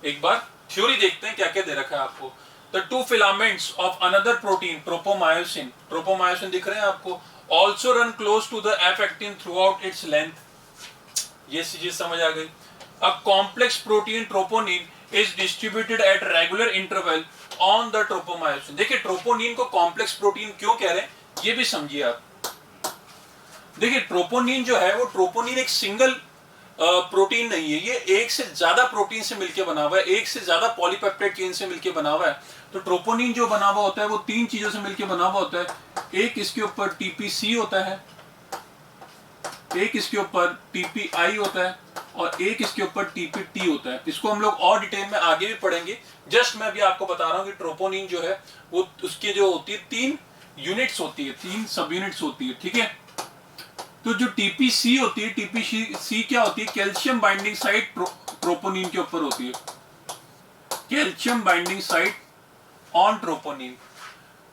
एक बार थ्योरी देखते हैं क्या क्या दे रखा है आपको। The two filaments of another protein tropomyosin, tropomyosin दिख रहे हैं आपको, also run close to the F actin throughout its length, ये चीज समझ आ गई। A complex protein troponin is distributed at regular interval on the tropomyosin। देखिए ट्रोपोनिन को कॉम्प्लेक्स प्रोटीन क्यों कह रहे हैं, ये भी समझिए आप। देखिए ट्रोपोनिन जो है वो, ट्रोपोनिन एक सिंगल प्रोटीन नहीं है, ये एक से ज्यादा प्रोटीन से मिलकर बना हुआ है, एक से ज्यादा पॉलीपेप्टाइड चेन से मिलकर बना हुआ है। तो ट्रोपोनिन जो बना हुआ होता है वो तीन चीजों से मिलकर बना हुआ होता है। एक इसके ऊपर टीपीसी होता है, एक इसके ऊपर टीपीआई होता है, और एक इसके ऊपर टीपीटी होता है। इसको हम लोग और डिटेल में आगे भी पढ़ेंगे। जस्ट मैं अभी आपको बता रहा हूँ कि ट्रोपोनिन जो है वो उसके जो होती है 3 यूनिट्स होती है, 3 सब यूनिट्स होती है, ठीक है। तो जो टीपीसी होती है, टीपीसी क्या होती है, कैल्शियम बाइंडिंग साइट ट्रोपोनिन के ऊपर होती है, calcium binding site on troponin.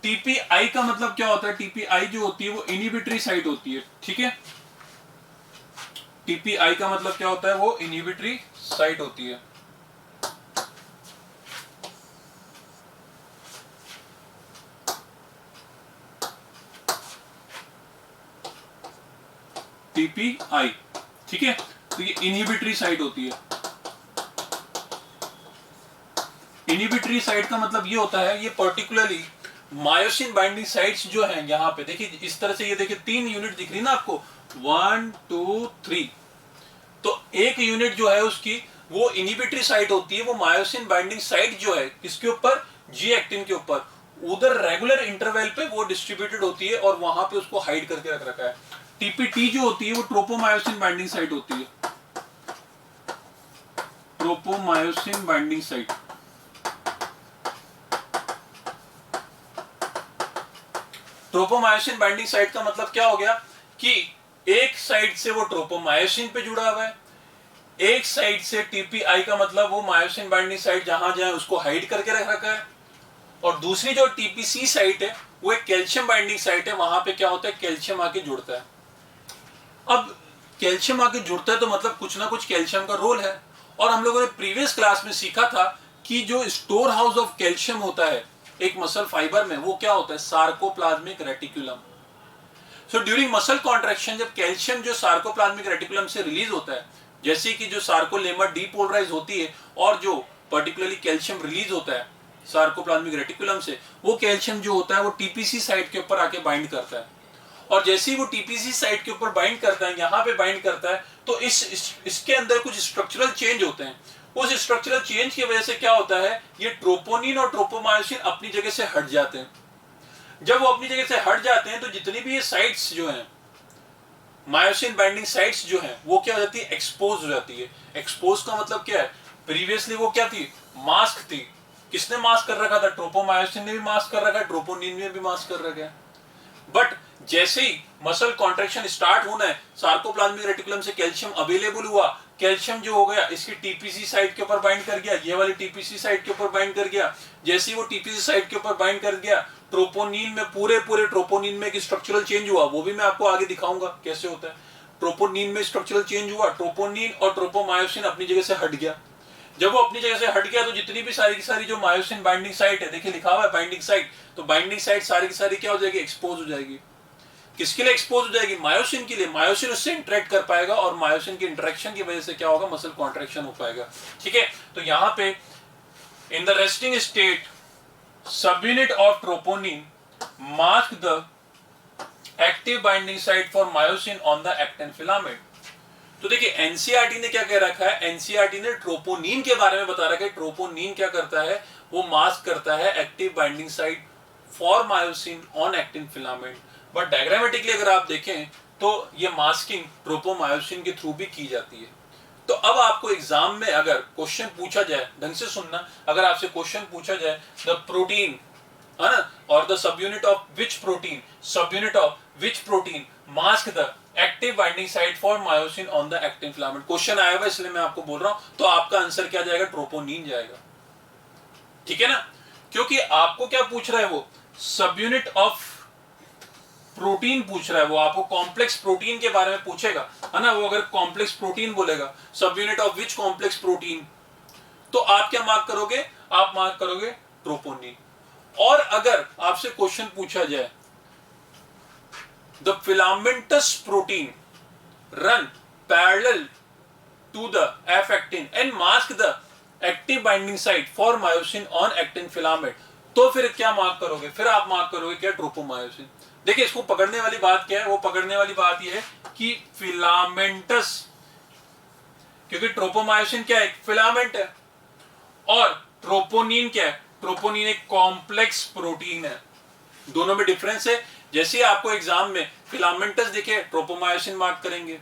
TPI का मतलब क्या होता है, टीपीआई जो होती है वो इनहिबिटरी साइट होती है, ठीक है। टीपीआई का मतलब क्या होता है, वो इनहिबिटरी साइट होती है। टीपीआई, ठीक है। तो ये इनहिबिटरी साइट होती है। इनहिबिटरी साइट का मतलब ये होता है, ये पर्टिकुलरली मायोसिन बाइंडिंग साइट्स जो हैं, यहां पे देखिए इस तरह से, ये देखिए 3 यूनिट दिख रही ना आपको, 1 2 3। तो एक यूनिट जो है उसकी वो इनहिबिटरी साइट होती है, वो मायोसिन बाइंडिंग साइट जो है किसके ऊपर, जी एक्टिन के ऊपर, उधर रेगुलर इंटरवल पे वो डिस्ट्रीब्यूटेड होती है और वहां पे उसको हाइड करके रख रखा है। टीपीटी जो होती है वो ट्रोपोमायोसिन बाइंडिंग साइट होती है, tropomyosin binding site. Tropomyosin binding site का मतलब क्या हो गया कि एक साइड से वो ट्रोपोमायोसिन पे जुड़ा हुआ है, एक साइड से टीपीआई का मतलब वो मायोसिन बाइंडिंग साइट जहां जहां उसको हाइड करके रख रखा है, और दूसरी जो टीपीसी साइट है वो एक कैल्शियम बाइंडिंग साइट है, वहां पे क्या होता है, कैल्शियम आके जुड़ता है। अब कैल्शियम आके जुड़ता है तो मतलब कुछ ना कुछ कैल्शियम का रोल है। और हम लोगों ने प्रीवियस क्लास में सीखा था कि जो स्टोर हाउस ऑफ कैल्शियम होता है एक मसल फाइबर में, वो क्या होता है, sarcoplasmic reticulum. So during muscle contraction जब कैल्शियम जो सार्कोप्लाज्मिक रेटिकुलम से रिलीज होता है, जैसे कि जो सार्कोलेमर डीपोलराइज होती है और जो पर्टिकुलरली कैल्शियम रिलीज होता है सार्कोप्लाज्मिक रेटिकुलम से, वो कैल्शियम जो होता है वो टीपीसी साइट के ऊपर आके बाइंड करता है। और जैसे ही वो टीपीसी साइट के ऊपर बाइंड करता है, यहाँ पे बाइंड करता है, तो इसके अंदर कुछ स्ट्रक्चरल चेंज होते हैं। उस स्ट्रक्चरल चेंज की वजह से क्या होता है, ये ट्रोपोनिन और ट्रोपोमायोसिन अपनी जगह से हट जाते हैं। जब वो अपनी जगह से हट जाते हैं तो जितनी भी ये साइट्स जो हैं, मायोसिन बाइंडिंग साइट्स जो हैं, वो क्या हो जाती है, एक्सपोज हो जाती है। एक्सपोज का मतलब क्या है, प्रीवियसली वो क्या थी, मास्क थी। किसने मास्क कर रखा था, ट्रोपोमायोसिन ने भी मास्क कर रखा है, ट्रोपोनिन ने भी मास्क कर रखा है। बट जैसे ही मसल कॉन्ट्रैक्शन स्टार्ट होना है, सार्कोप्लाज्मिक रेटिकुलम से कैल्शियम अवेलेबल हुआ, कैल्शियम जो हो गया इसकी टीपीसी साइट के ऊपर बाइंड कर गया, ये वाली टीपीसी साइट के ऊपर बाइंड कर गया। जैसे ही वो टीपीसी साइट के ऊपर बाइंड कर गया, ट्रोपोनिन में पूरे ट्रोपोनिन में एक स्ट्रक्चरल चेंज हुआ, वो भी मैं आपको आगे दिखाऊंगा कैसे होता है। ट्रोपोनिन में स्ट्रक्चरल चेंज हुआ, ट्रोपोनिन और ट्रोपोमायोसिन अपनी जगह से हट गया। जब वो अपनी जगह से हट गया तो जितनी भी सारी की सारी जो मायोसिन बाइंडिंग साइट है, देखिए लिखा हुआ है बाइंडिंग साइट, तो बाइंडिंग साइट सारी की सारी क्या हो जाएगी, एक्सपोज हो जाएगी। किसके लिए एक्सपोज हो जाएगी, मायोसिन के लिए। मायोसिन उससे इंटरेक्ट कर पाएगा और मायोसिन की इंटरेक्शन की वजह से क्या होगा, मसल कॉन्ट्रैक्शन हो पाएगा, ठीक है। तो यहां पे इन द रेस्टिंग स्टेट सब unit of troponin mask the active binding site for myosin on the actin filament. तो देखिए एनसीईआरटी ने क्या कह रखा है, एनसीईआरटी ने ट्रोपोनिन के बारे में बता रखा है। ट्रोपोनिन क्या करता है, वो मास्क करता है active binding site for myosin on actin filament. But diagrammatically अगर आप देखें तो ये मास्किंग ट्रोपोमायोसिन के थ्रू भी की जाती है। तो अब आपको एग्जाम में अगर क्वेश्चन पूछा जाए, ढंग से सुनना, अगर आपसे क्वेश्चन पूछा जाए द प्रोटीन है ना, और the sub unit of which protein, सब unit of which protein mask the active binding site for myosin on the actin filament, question आया हुआ इसलिए मैं आपको बोल रहा हूं, तो आपका आंसर क्या जाएगा, ट्रोपोनिन जाएगा, ठीक है ना। क्योंकि आपको क्या पूछ रहा है, वो सब यूनिट ऑफ प्रोटीन पूछ रहा है, वो आपको कॉम्प्लेक्स प्रोटीन के बारे में पूछेगा, है ना। वो अगर कॉम्प्लेक्स प्रोटीन बोलेगा, सब unit of which complex protein, तो आप क्या मार्क करोगे, आप मार्क करोगे ट्रोपोनिन। और अगर आपसे क्वेश्चन पूछा जाए the filamentous protein run parallel to the F actin and mask the active binding site for myosin on actin filament, तो फिर क्या मार्क करोगे, फिर आप मार्क करोगे क्या, ट्रोपोमायोसिन। देखिए इसको पकड़ने वाली बात क्या है, वो पकड़ने वाली बात यह है कि फिलामेंटस, क्योंकि ट्रोपोमायोसिन क्या है, फिलामेंट है, और ट्रोपोनिन क्या है, ट्रोपोनिन एक कॉम्प्लेक्स प्रोटीन है। दोनों में डिफरेंस है। जैसे ही आपको एग्जाम में फिलामेंटस दिखे, ट्रोपोमायोसिन मार्क करेंगे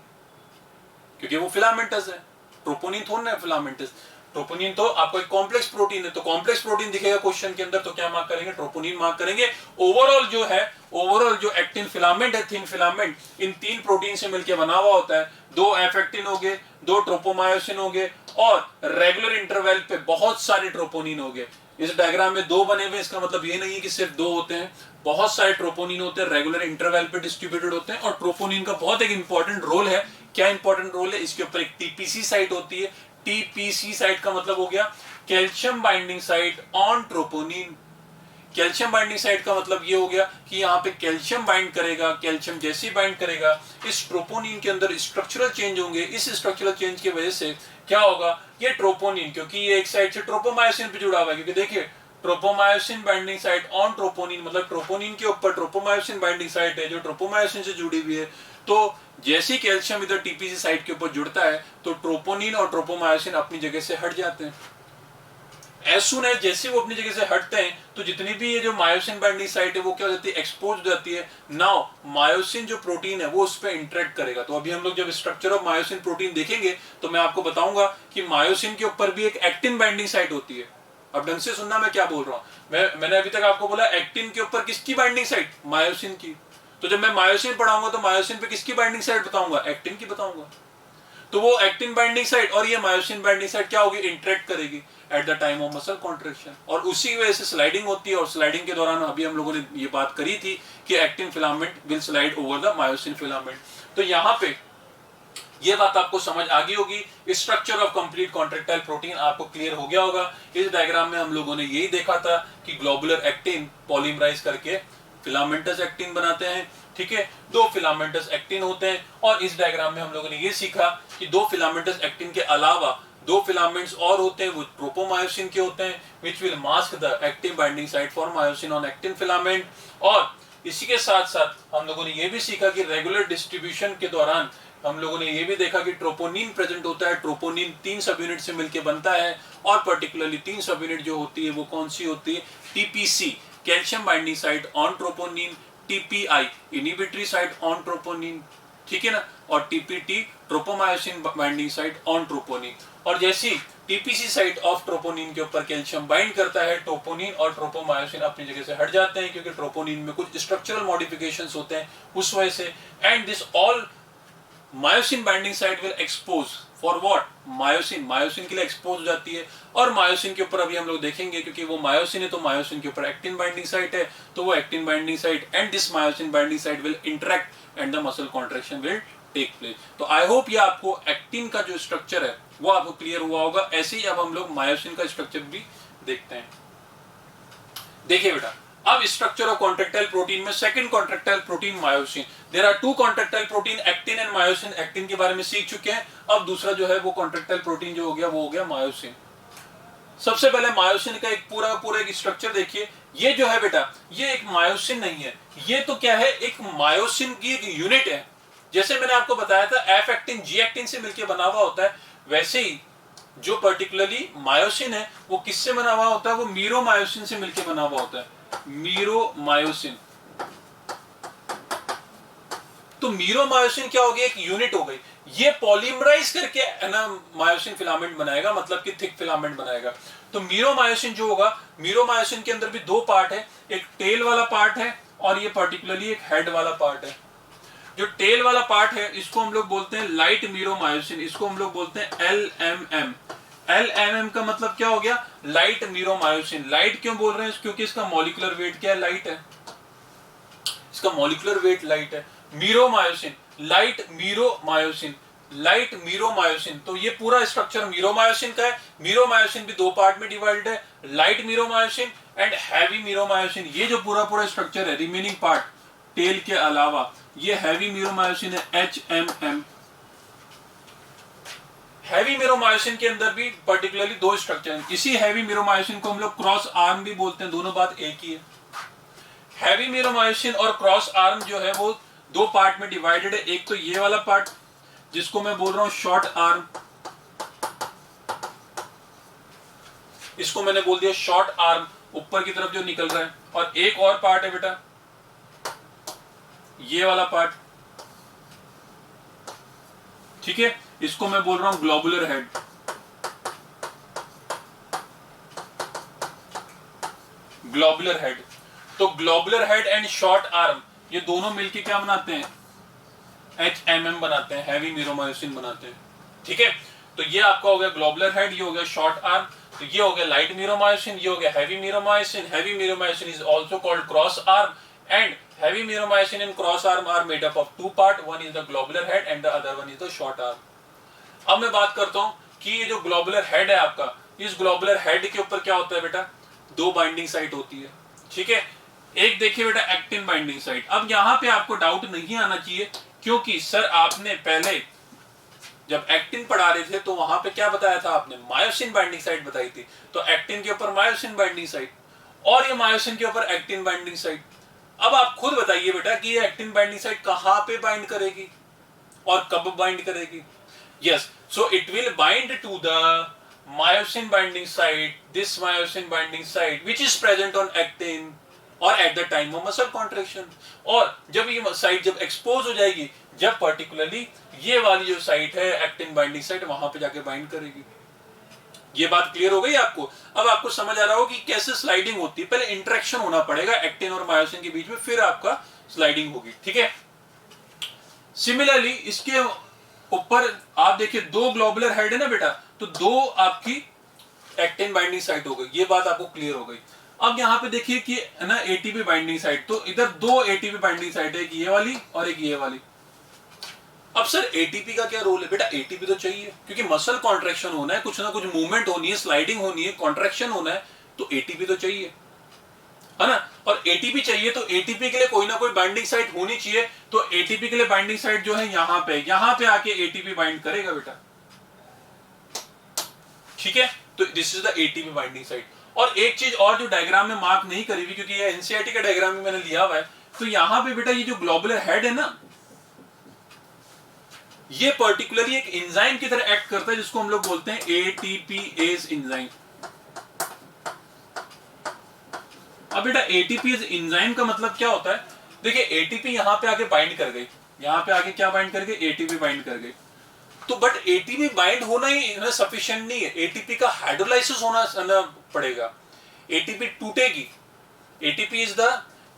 क्योंकि वो फिलामेंटस है। ट्रोपोनिन थोड़ा ना फिलामेंटस, ट्रोपोनिन तो आपको एक कॉम्प्लेक्स प्रोटीन है, तो कॉम्प्लेक्स प्रोटीन दिखेगा क्वेश्चन के अंदर तो क्या मार्क करेंगे, ट्रोपोनिन मार्क करेंगे। ओवरऑल जो है, ओवरऑल जो एक्टिन फिलामेंट है, थिन फिलामेंट इन 3 प्रोटीन से मिलकर बना हुआ होता है। 2 एफ एक्टिन हो गए, 2 ट्रोपोमायोसिन हो गए और रेगुलर इंटरवल पे बहुत सारे ट्रोपोनिन हो गए। इस डायग्राम में 2 बने हुए, इसका मतलब ये नहीं है कि सिर्फ 2 होते हैं, बहुत सारे ट्रोपोनिन होते हैं, रेगुलर इंटरवल पे डिस्ट्रीब्यूटेड होते हैं। और ट्रोपोनिन का बहुत एक इंपॉर्टेंट रोल है। क्या इंपॉर्टेंट रोल है, इसके ऊपर एक टीपीसी साइट होती है। टीपीसी साइट का मतलब हो गया calcium binding site on troponin. Calcium binding site का मतलब ये हो गया कि यहाँ पे कैल्शियम बाइंड करेगा, कैल्शियम जैसे बाइंड करेगा, इस ट्रोपोनिन के अंदर स्ट्रक्चरल चेंज होंगे। इस स्ट्रक्चरल चेंज की वजह से क्या होगा, ये ट्रोपोनिन, क्योंकि ये एक साइड से ट्रोपोमायोसिन पे जुड़ा हुआ है, क्योंकि देखिए tropomyosin binding site on troponin, मतलब ट्रोपोनिन के ऊपर ट्रोपोमायोसिन बाइंडिंग साइट है जो ट्रोपोमायोसिन से जुड़ी हुई है। तो जैसे ही कैल्शियम इधर टीपीसी साइट के ऊपर जुड़ता है तो ट्रोपोनिन और ट्रोपोमायोसिन अपनी जगह से हट जाते हैं। एज सुन एज जैसे वो अपनी जगह से हटते हैं तो जितनी भी ये जो मायोसिन बाइंडिंग साइट है वो क्या हो जाती है, एक्सपोज हो जाती है। नाउ मायोसिन जो प्रोटीन है वो उस पर इंटरेक्ट करेगा। तो अभी हम लोग जब स्ट्रक्चर ऑफ मायोसिन प्रोटीन देखेंगे तो मैं आपको बताऊंगा कि मायोसिन के ऊपर भी एक एक्टिन बाइंडिंग साइट होती है। अब ढंग से सुनना मैं क्या बोल रहा हूं। मैंने अभी तक आपको बोला एक्टिन के ऊपर किसकी बाइंडिंग साइट, मायोसिन की। तो जब मैं मायोसिन पढ़ाऊंगा तो मायोसिन पे किसकी बाइंडिंग साइट बताऊंगा, एक्टिन की बताऊंगा। तो वो एक्टिन बाइंडिंग साइट और ये मायोसिन बाइंडिंग साइट क्या होगी, इंटरेक्ट करेगी at the time of muscle contraction, और उसी वजह से स्लाइडिंग होती है। और स्लाइडिंग के दौरान अभी हम लोगों ने ये बात करी थी कि actin filament will slide over the myosin filament. तो यहाँ पे ये बात आपको समझ आ गई होगी। Structure of complete contractile protein आपको क्लियर हो गया होगा। इस डायग्राम में हम लोगों ने यही देखा था कि ग्लोबुलर एक्टिन पॉलीमराइज करके फिलामेंटस एक्टिन बनाते हैं। ठीक है, 2 फिलामेंटस एक्टिन होते हैं। और इस डायग्राम में हम लोगों ने ये सीखा कि 2 फिलामेंटस एक्टिन के अलावा 2 फिलामेंट्स और होते हैं, वो ट्रोपोमायोसिन के होते हैं, which will mask the active binding site for myosin on actin filament। और इसी के साथ साथ हम लोगों ने ये भी सीखा कि रेगुलर डिस्ट्रीब्यूशन के दौरान हम लोगों ने ये भी देखा कि ट्रोपोनिन प्रेजेंट होता है। ट्रोपोनिन 3 सब यूनिट से मिलकर बनता है और पर्टिकुलरली 3 सब यूनिट जो होती है वो कौन सी होती है, TPC calcium binding site on troponin, TPI inhibitory site on troponin, ठीक है ना, और TPT tropomyosin binding site on troponin. और जैसी टीपीसी साइट ऑफ ट्रोपोनिन के ऊपर कैल्शियम बाइंड करता है, ट्रोपोनिन और ट्रोपोमायोसिन अपनी जगह से हट जाते हैं, क्योंकि ट्रोपोनिन में कुछ स्ट्रक्चरल मॉडिफिकेशंस होते हैं उस वजह से। And this all myosin binding site will expose for what, myosin, myosin के लिए एक्सपोज हो जाती है। और मायोसिन के ऊपर अभी हम लोग देखेंगे, क्योंकि वो मायोसिन है तो मायोसिन के ऊपर एक्टिन बाइंडिंग साइट है, तो वो actin binding site and this myosin binding site will interact and the muscle contraction will take place. तो आई होप ये आपको एक्टिन का जो स्ट्रक्चर है वो आपको क्लियर हुआ होगा। ऐसे ही अब हम लोग मायोसिन का स्ट्रक्चर भी देखते हैं। देखिए बेटा, अब स्ट्रक्चर ऑफ कॉन्ट्रैक्टाइल प्रोटीन में second contractile protein myosin. There are 2 contractile protein, actin and myosin. Actin के बारे में सीख चुके हैं। अब दूसरा जो है वो कॉन्ट्रैक्टाइल प्रोटीन जो हो गया वो हो गया मायोसिन। सबसे पहले मायोसिन का एक पूरा एक स्ट्रक्चर देखिए। ये जो है बेटा, ये एक मायोसिन नहीं है, ये तो क्या है, एक मायोसिन की एक यूनिट है। जैसे मैंने आपको बताया था एफ एक्टिन जी एक्टिन से मिलकर बना हुआ होता है, वैसे ही जो पर्टिकुलरली मायोसिन है वो किससे बना हुआ होता है, वो मीरोमायोसिन से मिलकर बना हुआ होता है, मीरोमायोसिन। तो मीरोमायोसिन क्या हो गया, एक यूनिट हो गई। ये पॉलीमराइज करके है ना मायोसिन फिलामेंट बनाएगा, मतलब कि थिक फिलामेंट बनाएगा। तो मीरोमायोसिन जो होगा, मीरोमायोसिन के अंदर भी 2 पार्ट है, एक टेल वाला पार्ट है और ये पर्टिकुलरली एक हेड वाला पार्ट है। जो टेल वाला पार्ट है इसको हम लोग बोलते हैं लाइट मीरोमायोसिन, इसको हम लोग बोलते हैं LMM। LMM का मतलब क्या हो गया, लाइट मीरोमायोसिन। लाइट क्यों बोल रहे हैं, क्योंकि इसका मॉलिक्यूलर वेट क्या है, लाइट है, इसका मॉलिक्यूलर वेट लाइट है। Meromyosin, light meromyosin, light meromyosin. तो ये पूरा स्ट्रक्चर मीरोमायोसिन का है। मीरोमायोसिन भी 2 पार्ट में डिवाइडेड है, light meromyosin and heavy meromyosin. ये जो पूरा स्ट्रक्चर है, रिमेनिंग पार्ट टेल के अलावा, ये हैवी मीरोमायोसिन है, HMM। हैवी मीरोमायोसिन के अंदर भी पर्टिकुलरली 2 स्ट्रक्चर हैं। इसी हैवी मीरोमायोसिन को हम लोग क्रॉस आर्म भी बोलते हैं, दोनों बात एक ही है। हैवी मीरोमायोसिन और क्रॉस आर्म जो है वो 2 पार्ट में डिवाइडेड है। एक तो ये वाला पार्ट जिसको मैं बोल रहा हूं शॉर्ट आर्म, इसको मैंने बोल दिया शॉर्ट आर्म, ऊपर की तरफ जो निकल रहा है। और एक और पार्ट है बेटा ये वाला पार्ट, ठीक है। इसको मैं बोल रहा हूं ग्लोबुलर हेड। ग्लोबुलर हेड, तो globular head and short arm ये दोनों मिलके क्या बनाते हैं, HMM बनाते हैं, हैवी मीरोमायोसिन बनाते हैं। ठीक है, तो ये आपका हो गया ग्लोबुलर हेड, ये हो गया शॉर्ट आर्म, तो ये हो गया लाइट मीरोमायोसिन, ये हो गया heavy meromyosin. Heavy meromyosin is also called cross arm and heavy meromyosin and cross arm are made up of two part, one is the globular head and the other one is the short arm. अब मैं बात करता हूं कि ये जो globular head है आपका, इस ग्लोबुलर हेड के ऊपर क्या होता है बेटा, दो बाइंडिंग साइट होती है। ठीक है, एक देखिए बेटा एक्टिन बाइंडिंग साइट। अब यहां पे आपको डाउट नहीं आना चाहिए, क्योंकि सर आपने पहले जब एक्टिन पढ़ा रहे थे तो वहां पे क्या बताया था आपने, मायोसिन बाइंडिंग साइट बताई थी। तो एक्टिन के ऊपर मायोसिन बाइंडिंग साइट और ये मायोसिन के ऊपर एक्टिन बाइंडिंग साइट। अब आप खुद बताइए बेटा कि ये एक्टिन बाइंडिंग साइट कहां पे बाइंड करेगी और कब बाइंड करेगी। Yes, so it will bind to the myosin binding site, this myosin binding site which is present on actin or at the time of muscle contraction। और जब ये site जब एक्सपोज हो जाएगी, जब पर्टिकुलरली ये वाली जो साइट है एक्टिन बाइंडिंग साइट, वहां पे जाके बाइंड करेगी। ये बात क्लियर हो गई आपको। अब आपको समझ आ रहा हो कि कैसे स्लाइडिंग होती है। पहले इंटरेक्शन होना पड़ेगा एक्टिन और मायोसिन के बीच में, फिर आपका स्लाइडिंग होगी। ठीक है, सिमिलरली इसके ऊपर आप देखिए दो ग्लोबुलर हेड है ना बेटा, तो दो आपकी एक्टिन बाइंडिंग साइट हो गई। ये बात आपको क्लियर हो गई। अब यहाँ पे देखिए कि ना एटीपी बाइंडिंग साइट, तो इधर दो एटीपी बाइंडिंग साइट है, एक ये वाली और एक ये वाली। अब सर एटीपी का क्या रोल है बेटा, एटीपी तो चाहिए क्योंकि मसल कॉन्ट्रैक्शन होना है, कुछ ना कुछ मूवमेंट होनी है, स्लाइडिंग होनी है, कॉन्ट्रैक्शन होना है, तो एटीपी तो चाहिए, है ना। और एटीपी चाहिए तो एटीपी के लिए कोई ना कोई बाइंडिंग साइट होनी चाहिए। तो एटीपी के लिए बाइंडिंग साइट जो है यहाँ पे आके एटीपी बाइंड करेगा बेटा। ठीक है, तो this is the ATP binding site. और एक चीज और जो डायग्राम में मार्क नहीं करी हुई, क्योंकि ये एनसीईआरटी का डायग्राम में मैंने लिया हुआ है, तो यहाँ पे बेटा ये जो ग्लोबुलर हेड है ना, ये पर्टिकुलरली एक एंजाइम की तरह एक्ट करता है, जिसको हम लोग बोलते हैं एटीपीएज एंजाइम। अब बेटा एटीपीएज एंजाइम का मतलब क्या होता है, देखिए एटीपी यहाँ पे आके बाइंड कर गई, यहाँ पे आके क्या बाइंड कर गई, एटीपी बाइंड कर गई। तो बट एटीपी बाइंड होना ही सफिशिएंट नहीं है, एटीपी का हाइड्रोलाइसिस होना पड़ेगा। एटीपी टूटेगी। ATP is the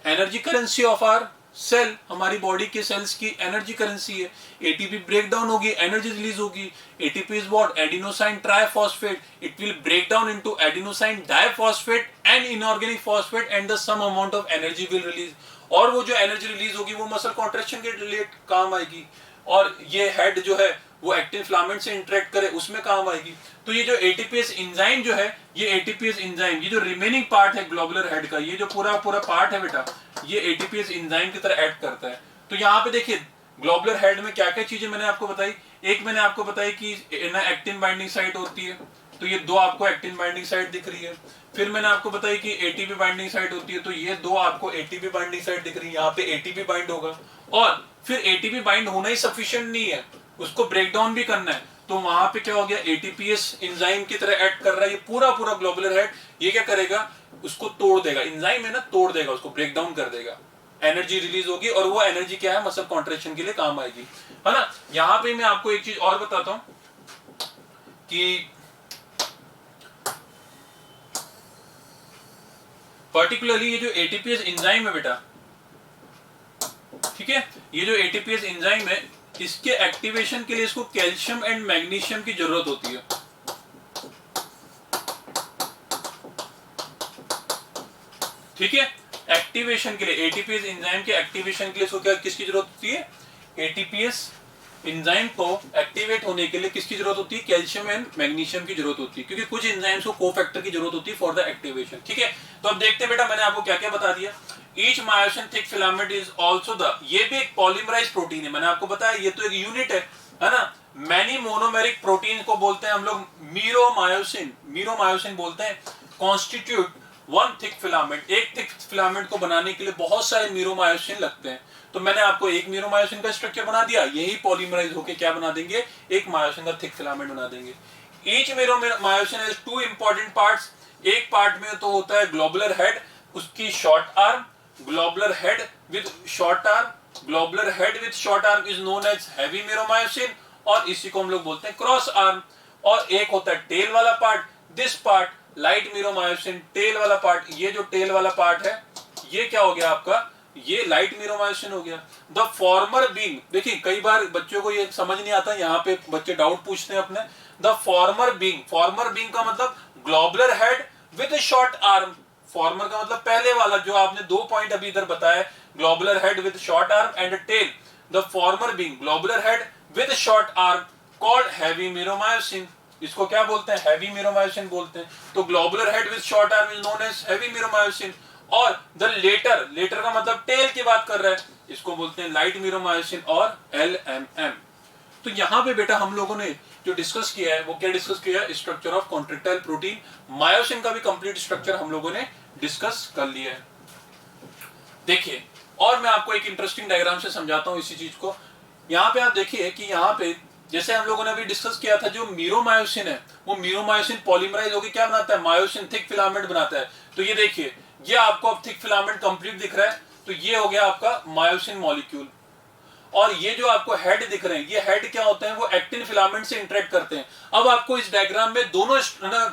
energy currency of our cell, हमारी बॉडी के सेल्स की एनर्जी करेंसी है। एटीपी ब्रेक डाउन होगी, एनर्जी रिलीज होगी। ATP is what, adenosine triphosphate, it will break down into adenosine diphosphate and inorganic phosphate and the some amount of energy will release. और वो जो energy release होगी वो muscle contraction के लिए काम आएगी। और ये हेड जो है वो एक्टिन फिलामेंट से इंटरेक्ट करे, उसमें काम आएगी। तो ये जो एटीपीएस एंजाइम जो है, ये एटीपीएस एंजाइम, ये जो रिमेनिंग पार्ट है ग्लोबुलर हेड का, ये जो पूरा पार्ट है बेटा, ये एटीपीएस एंजाइम की तरह एक्ट करता है। तो यहाँ पे देखिए ग्लोबुलर हेड में क्या क्या चीजें मैंने आपको बताई। एक मैंने आपको बताई कि ना एक्टिन बाइंडिंग साइट होती है, तो ये दो आपको एक्टिन बाइंडिंग साइट दिख रही है। फिर मैंने आपको बताई कि एटीपी बाइंडिंग साइट होती है, तो ये दो आपको एटीपी बाइंडिंग साइट दिख रही है, यहाँ पे एटीपी बाइंड होगा। और फिर एटीपी बाइंड होना ही सफिशिएंट नहीं है, उसको ब्रेक डाउन भी करना है। तो वहां पे क्या हो गया, एटीपीएस एंजाइम की तरह एक्ट कर रहा है ये पूरा ग्लोबुलर हेड। ये क्या करेगा, उसको तोड़ देगा, एंजाइम है ना, तोड़ देगा, उसको ब्रेक डाउन कर देगा, एनर्जी रिलीज होगी और वो एनर्जी क्या है, मसल कॉन्ट्रैक्शन के लिए काम आएगी, है ना। यहाँ पे मैं आपको एक चीज और बताता हूं कि पर्टिकुलरली ये जो एटीपीएस एंजाइम है बेटा, ठीक है, ये जो एटीपीएस एंजाइम है, इसके एक्टिवेशन के लिए इसको कैल्शियम एंड मैग्नीशियम की जरूरत होती है। ठीक है, एक्टिवेशन के लिए, एटीपीएस एंजाइम के एक्टिवेशन के लिए इसको क्या किसकी जरूरत होती है, एटीपीएस एंजाइम को एक्टिवेट होने के लिए किसकी जरूरत होती है, कैल्शियम एंड मैग्नीशियम की जरूरत होती है, क्योंकि कुछ एंजाइम्स को कोफैक्टर की जरूरत होती है फॉर द एक्टिवेशन। ठीक है, तो अब देखते हैं बेटा मैंने आपको क्या क्या बता दिया। Each myosin thick filament is also the, ये भी एक पॉलीमराइज प्रोटीन है, मैंने आपको बताया ये तो एक यूनिट है ना। मैनी मोनोमेरिक प्रोटीन को बोलते हैं हम लोग मीरोमायोसिन बोलते हैं। कॉन्स्टिट्यूट वन थिक फिलामेंट, एक थिक फिलामेंट को बनाने के लिए बहुत सारे मीरोमायोसिन लगते हैं। तो मैंने आपको एक मीरोमायोसिन का स्ट्रक्चर बना दिया, यही पॉलीमराइज होके क्या बना देंगे, एक मायोसिन का थिक फिलामेंट बना देंगे। Each meromyosin has two important parts. एक पार्ट में तो होता है ग्लोबुलर हेड, उसकी short arm, globular head with short arm, globular head with short arm is known as heavy meromyosin, और इसी को हम लोग बोलते हैं क्रॉस आर्म। और एक होता है टेल वाला part, this part light meromyosin, tail वाला पार्ट, ये जो टेल वाला पार्ट है ये क्या हो गया आपका, ये लाइट मीरोमायोसिन हो गया। द फॉर्मर बीइंग, देखिए कई बार बच्चों को ये समझ नहीं आता, यहाँ पे बच्चे डाउट पूछते हैं अपने। द फॉर्मर बीइंग का मतलब globular head with short arm. Farmer का मतलब पहले वाला जो आपने 2 पॉइंट अभी इधर बताया, globular head with short arm and tail. The former being globular head with short arm called heavy meromyosin. इसको क्या बोलते हैं, हैवी मीरोमायोसिन बोलते हैं। तो globular head with short arm is known as heavy meromyosin. और द लेटर का मतलब टेल की बात कर रहा है, इसको बोलते हैं लाइट मीरोमायोसिन और LMM। तो यहाँ पे बेटा हम लोगों ने जो डिस्कस किया है वो क्या डिस्कस किया है, structure of contractile protein. Myosin का भी कंप्लीट स्ट्रक्चर हम लोगों ने डिस्कस कर लिया है। देखिए और मैं आपको एक इंटरेस्टिंग डायग्राम से समझाता हूँ इसी चीज को। यहाँ पे आप देखिए कि यहाँ पे जैसे हम लोगों ने अभी डिस्कस किया था, जो मीरोमायोसिन है वो मीरोमायोसिन पॉलीमराइज होकर क्या बनाता है, मायोसिन थिक फिलामेंट बनाता है। तो ये देखिए ये आपको अब थिक फिलामेंट कंप्लीट दिख रहा है, तो ये हो गया आपका मायोसिन मॉलिक्यूल। और ये जो आपको हेड दिख रहे हैं, ये हेड क्या होते हैं, वो एक्टिन फिलामेंट से इंटरेक्ट करते हैं। अब आपको इस डायग्राम में दोनों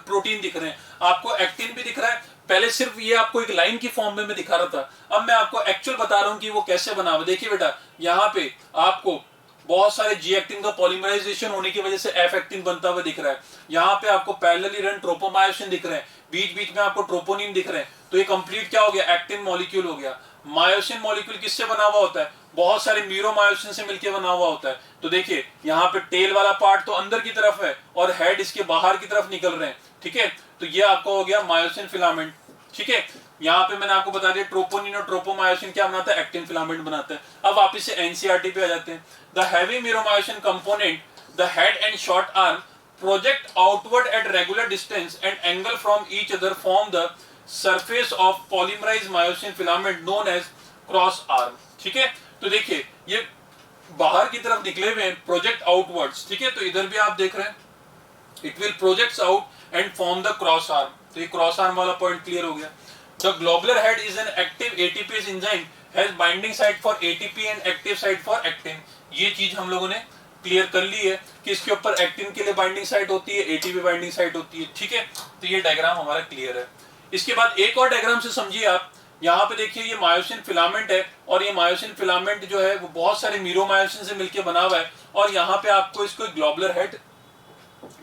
प्रोटीन दिख रहे हैं, आपको एक्टिन भी दिख रहा है। पहले सिर्फ ये आपको एक लाइन की फॉर्म में मैं दिखा रहा था, अब मैं आपको एक्चुअल बता रहा हूं कि वो कैसे बना हुआ। देखिए बेटा यहाँ पे आपको बहुत सारे जी एक्टिन का पॉलीमराइजेशन होने की वजह से एफ एक्टिन बनता हुआ दिख रहा है। यहाँ पे आपको पैरेलली रन ट्रोपोमायोसिन दिख रहे हैं, बीच बीच में आपको ट्रोपोनिन दिख रहे हैं। तो ये कंप्लीट क्या हो गया, एक्टिन मॉलिक्यूल हो गया। मायोसिन मॉलिक्यूल किससे बना हुआ होता है, बहुत सारे मीरोमायोसिन से मिलकर बना हुआ होता है। तो देखिए यहाँ पे टेल वाला पार्ट तो अंदर की तरफ है और हेड इसके बाहर की तरफ निकल रहे हैं, ठीक है। तो ये आपको हो गया मायोसिन फिलामेंट, ठीक है। यहाँ पे मैंने आपको बता दिया ट्रोपोनिन और ट्रोपोमायोसिन क्या बनाता है, एक्टिन फिलामेंट बनाता है। अब वापस से एनसीईआरटी पे आ जाते हैं। The heavy meromyosin component, the head and short arm project outward at regular distance and angle from each other form the surface of polymerised myosin filament known as cross arm, ठीक है। तो देखिए ये बाहर की तरफ निकले हुए हैं, प्रोजेक्ट आउटवर्ड्स, ठीक है। तो इधर भी आप देख रहे हैं it will projects out and form the cross arm. तो ये क्रॉस आर्म वाला पॉइंट क्लियर हो गया। The globular head is an active ATPs enzyme has binding site for ATP and active site for actin. ये चीज हम लोगों ने क्लियर कर ली है कि इसके ऊपर एक्टिन के लिए बाइंडिंग साइट होती है, एटीपी बाइंडिंग साइट होती है, ठीक है। तो ये डायग्राम हमारा क्लियर है। इसके बाद एक और डायग्राम से समझिए आप, यहाँ पे देखिए ये मायोसिन फिलामेंट है और ये मायोसिन फिलामेंट जो है वो बहुत सारे मीरोमायोसिन से मिलकर बना हुआ है। और यहाँ पे आपको इसको ग्लोबुलर हेड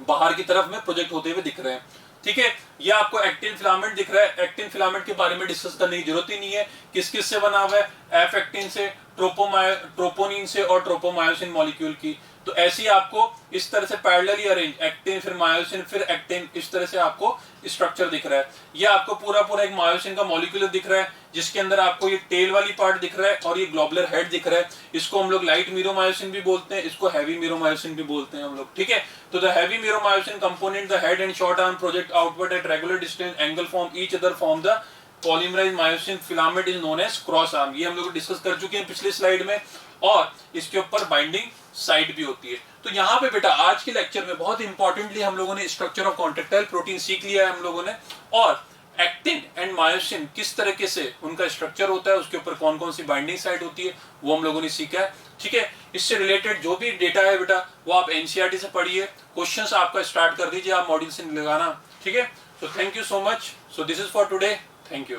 बाहर की तरफ में प्रोजेक्ट होते हुए दिख रहे हैं, ठीक है। ये आपको एक्टिन फिलामेंट दिख रहा है। एक्टिन फिलामेंट के बारे में डिस्कस करने की जरूरत ही नहीं है, किस किस से बना हुआ है, एफ एक्टिन से, ट्रोपोनिन से और ट्रोपोमायोसिन मॉलिक्यूल की। तो ऐसे ही आपको इस तरह से पैरेलली अरेंज, एक्टिन फिर मायोसिन फिर एक्टिन, इस तरह से आपको स्ट्रक्चर दिख रहा है। ये आपको पूरा पूरा एक मायोसिन का मॉलिक्यूल दिख रहा है, जिसके अंदर आपको ये टेल वाली पार्ट दिख रहा है और ये ग्लोबुलर हेड दिख रहा है। इसको हम लोग लाइट मीरोमायोसिन भी बोलते हैं, इसको हैवी मीरोमायोसिन भी बोलते हैं हम लोग, ठीक है। तो the heavy meromyosin component, the head and short arm project outward at regular distance, angle form each other form the polymerised myosin filament is known as cross arm. ये हम लोग डिस्कस कर चुके हैं पिछली स्लाइड में। और इसके ऊपर बाइंडिंग साइट भी होती है। तो यहाँ पे बेटा आज के लेक्चर में बहुत इंपॉर्टेंटली हम लोगों ने स्ट्रक्चर ऑफ कॉन्ट्रेक्टाइल प्रोटीन सीख लिया है हम लोगों ने, और एक्टिन एंड मायोसिन किस तरीके से उनका स्ट्रक्चर होता है, उसके ऊपर कौन कौन सी बाइंडिंग साइट होती है वो हम लोगों ने सीखा है, ठीक है। इससे रिलेटेड जो भी डेटा है बेटा वो आप एनसीईआरटी से पढ़िए, क्वेश्चंस आपका स्टार्ट कर दीजिए आप मॉड्यूल से लगाना, ठीक है। So thank you so much. So this is for today, thank you.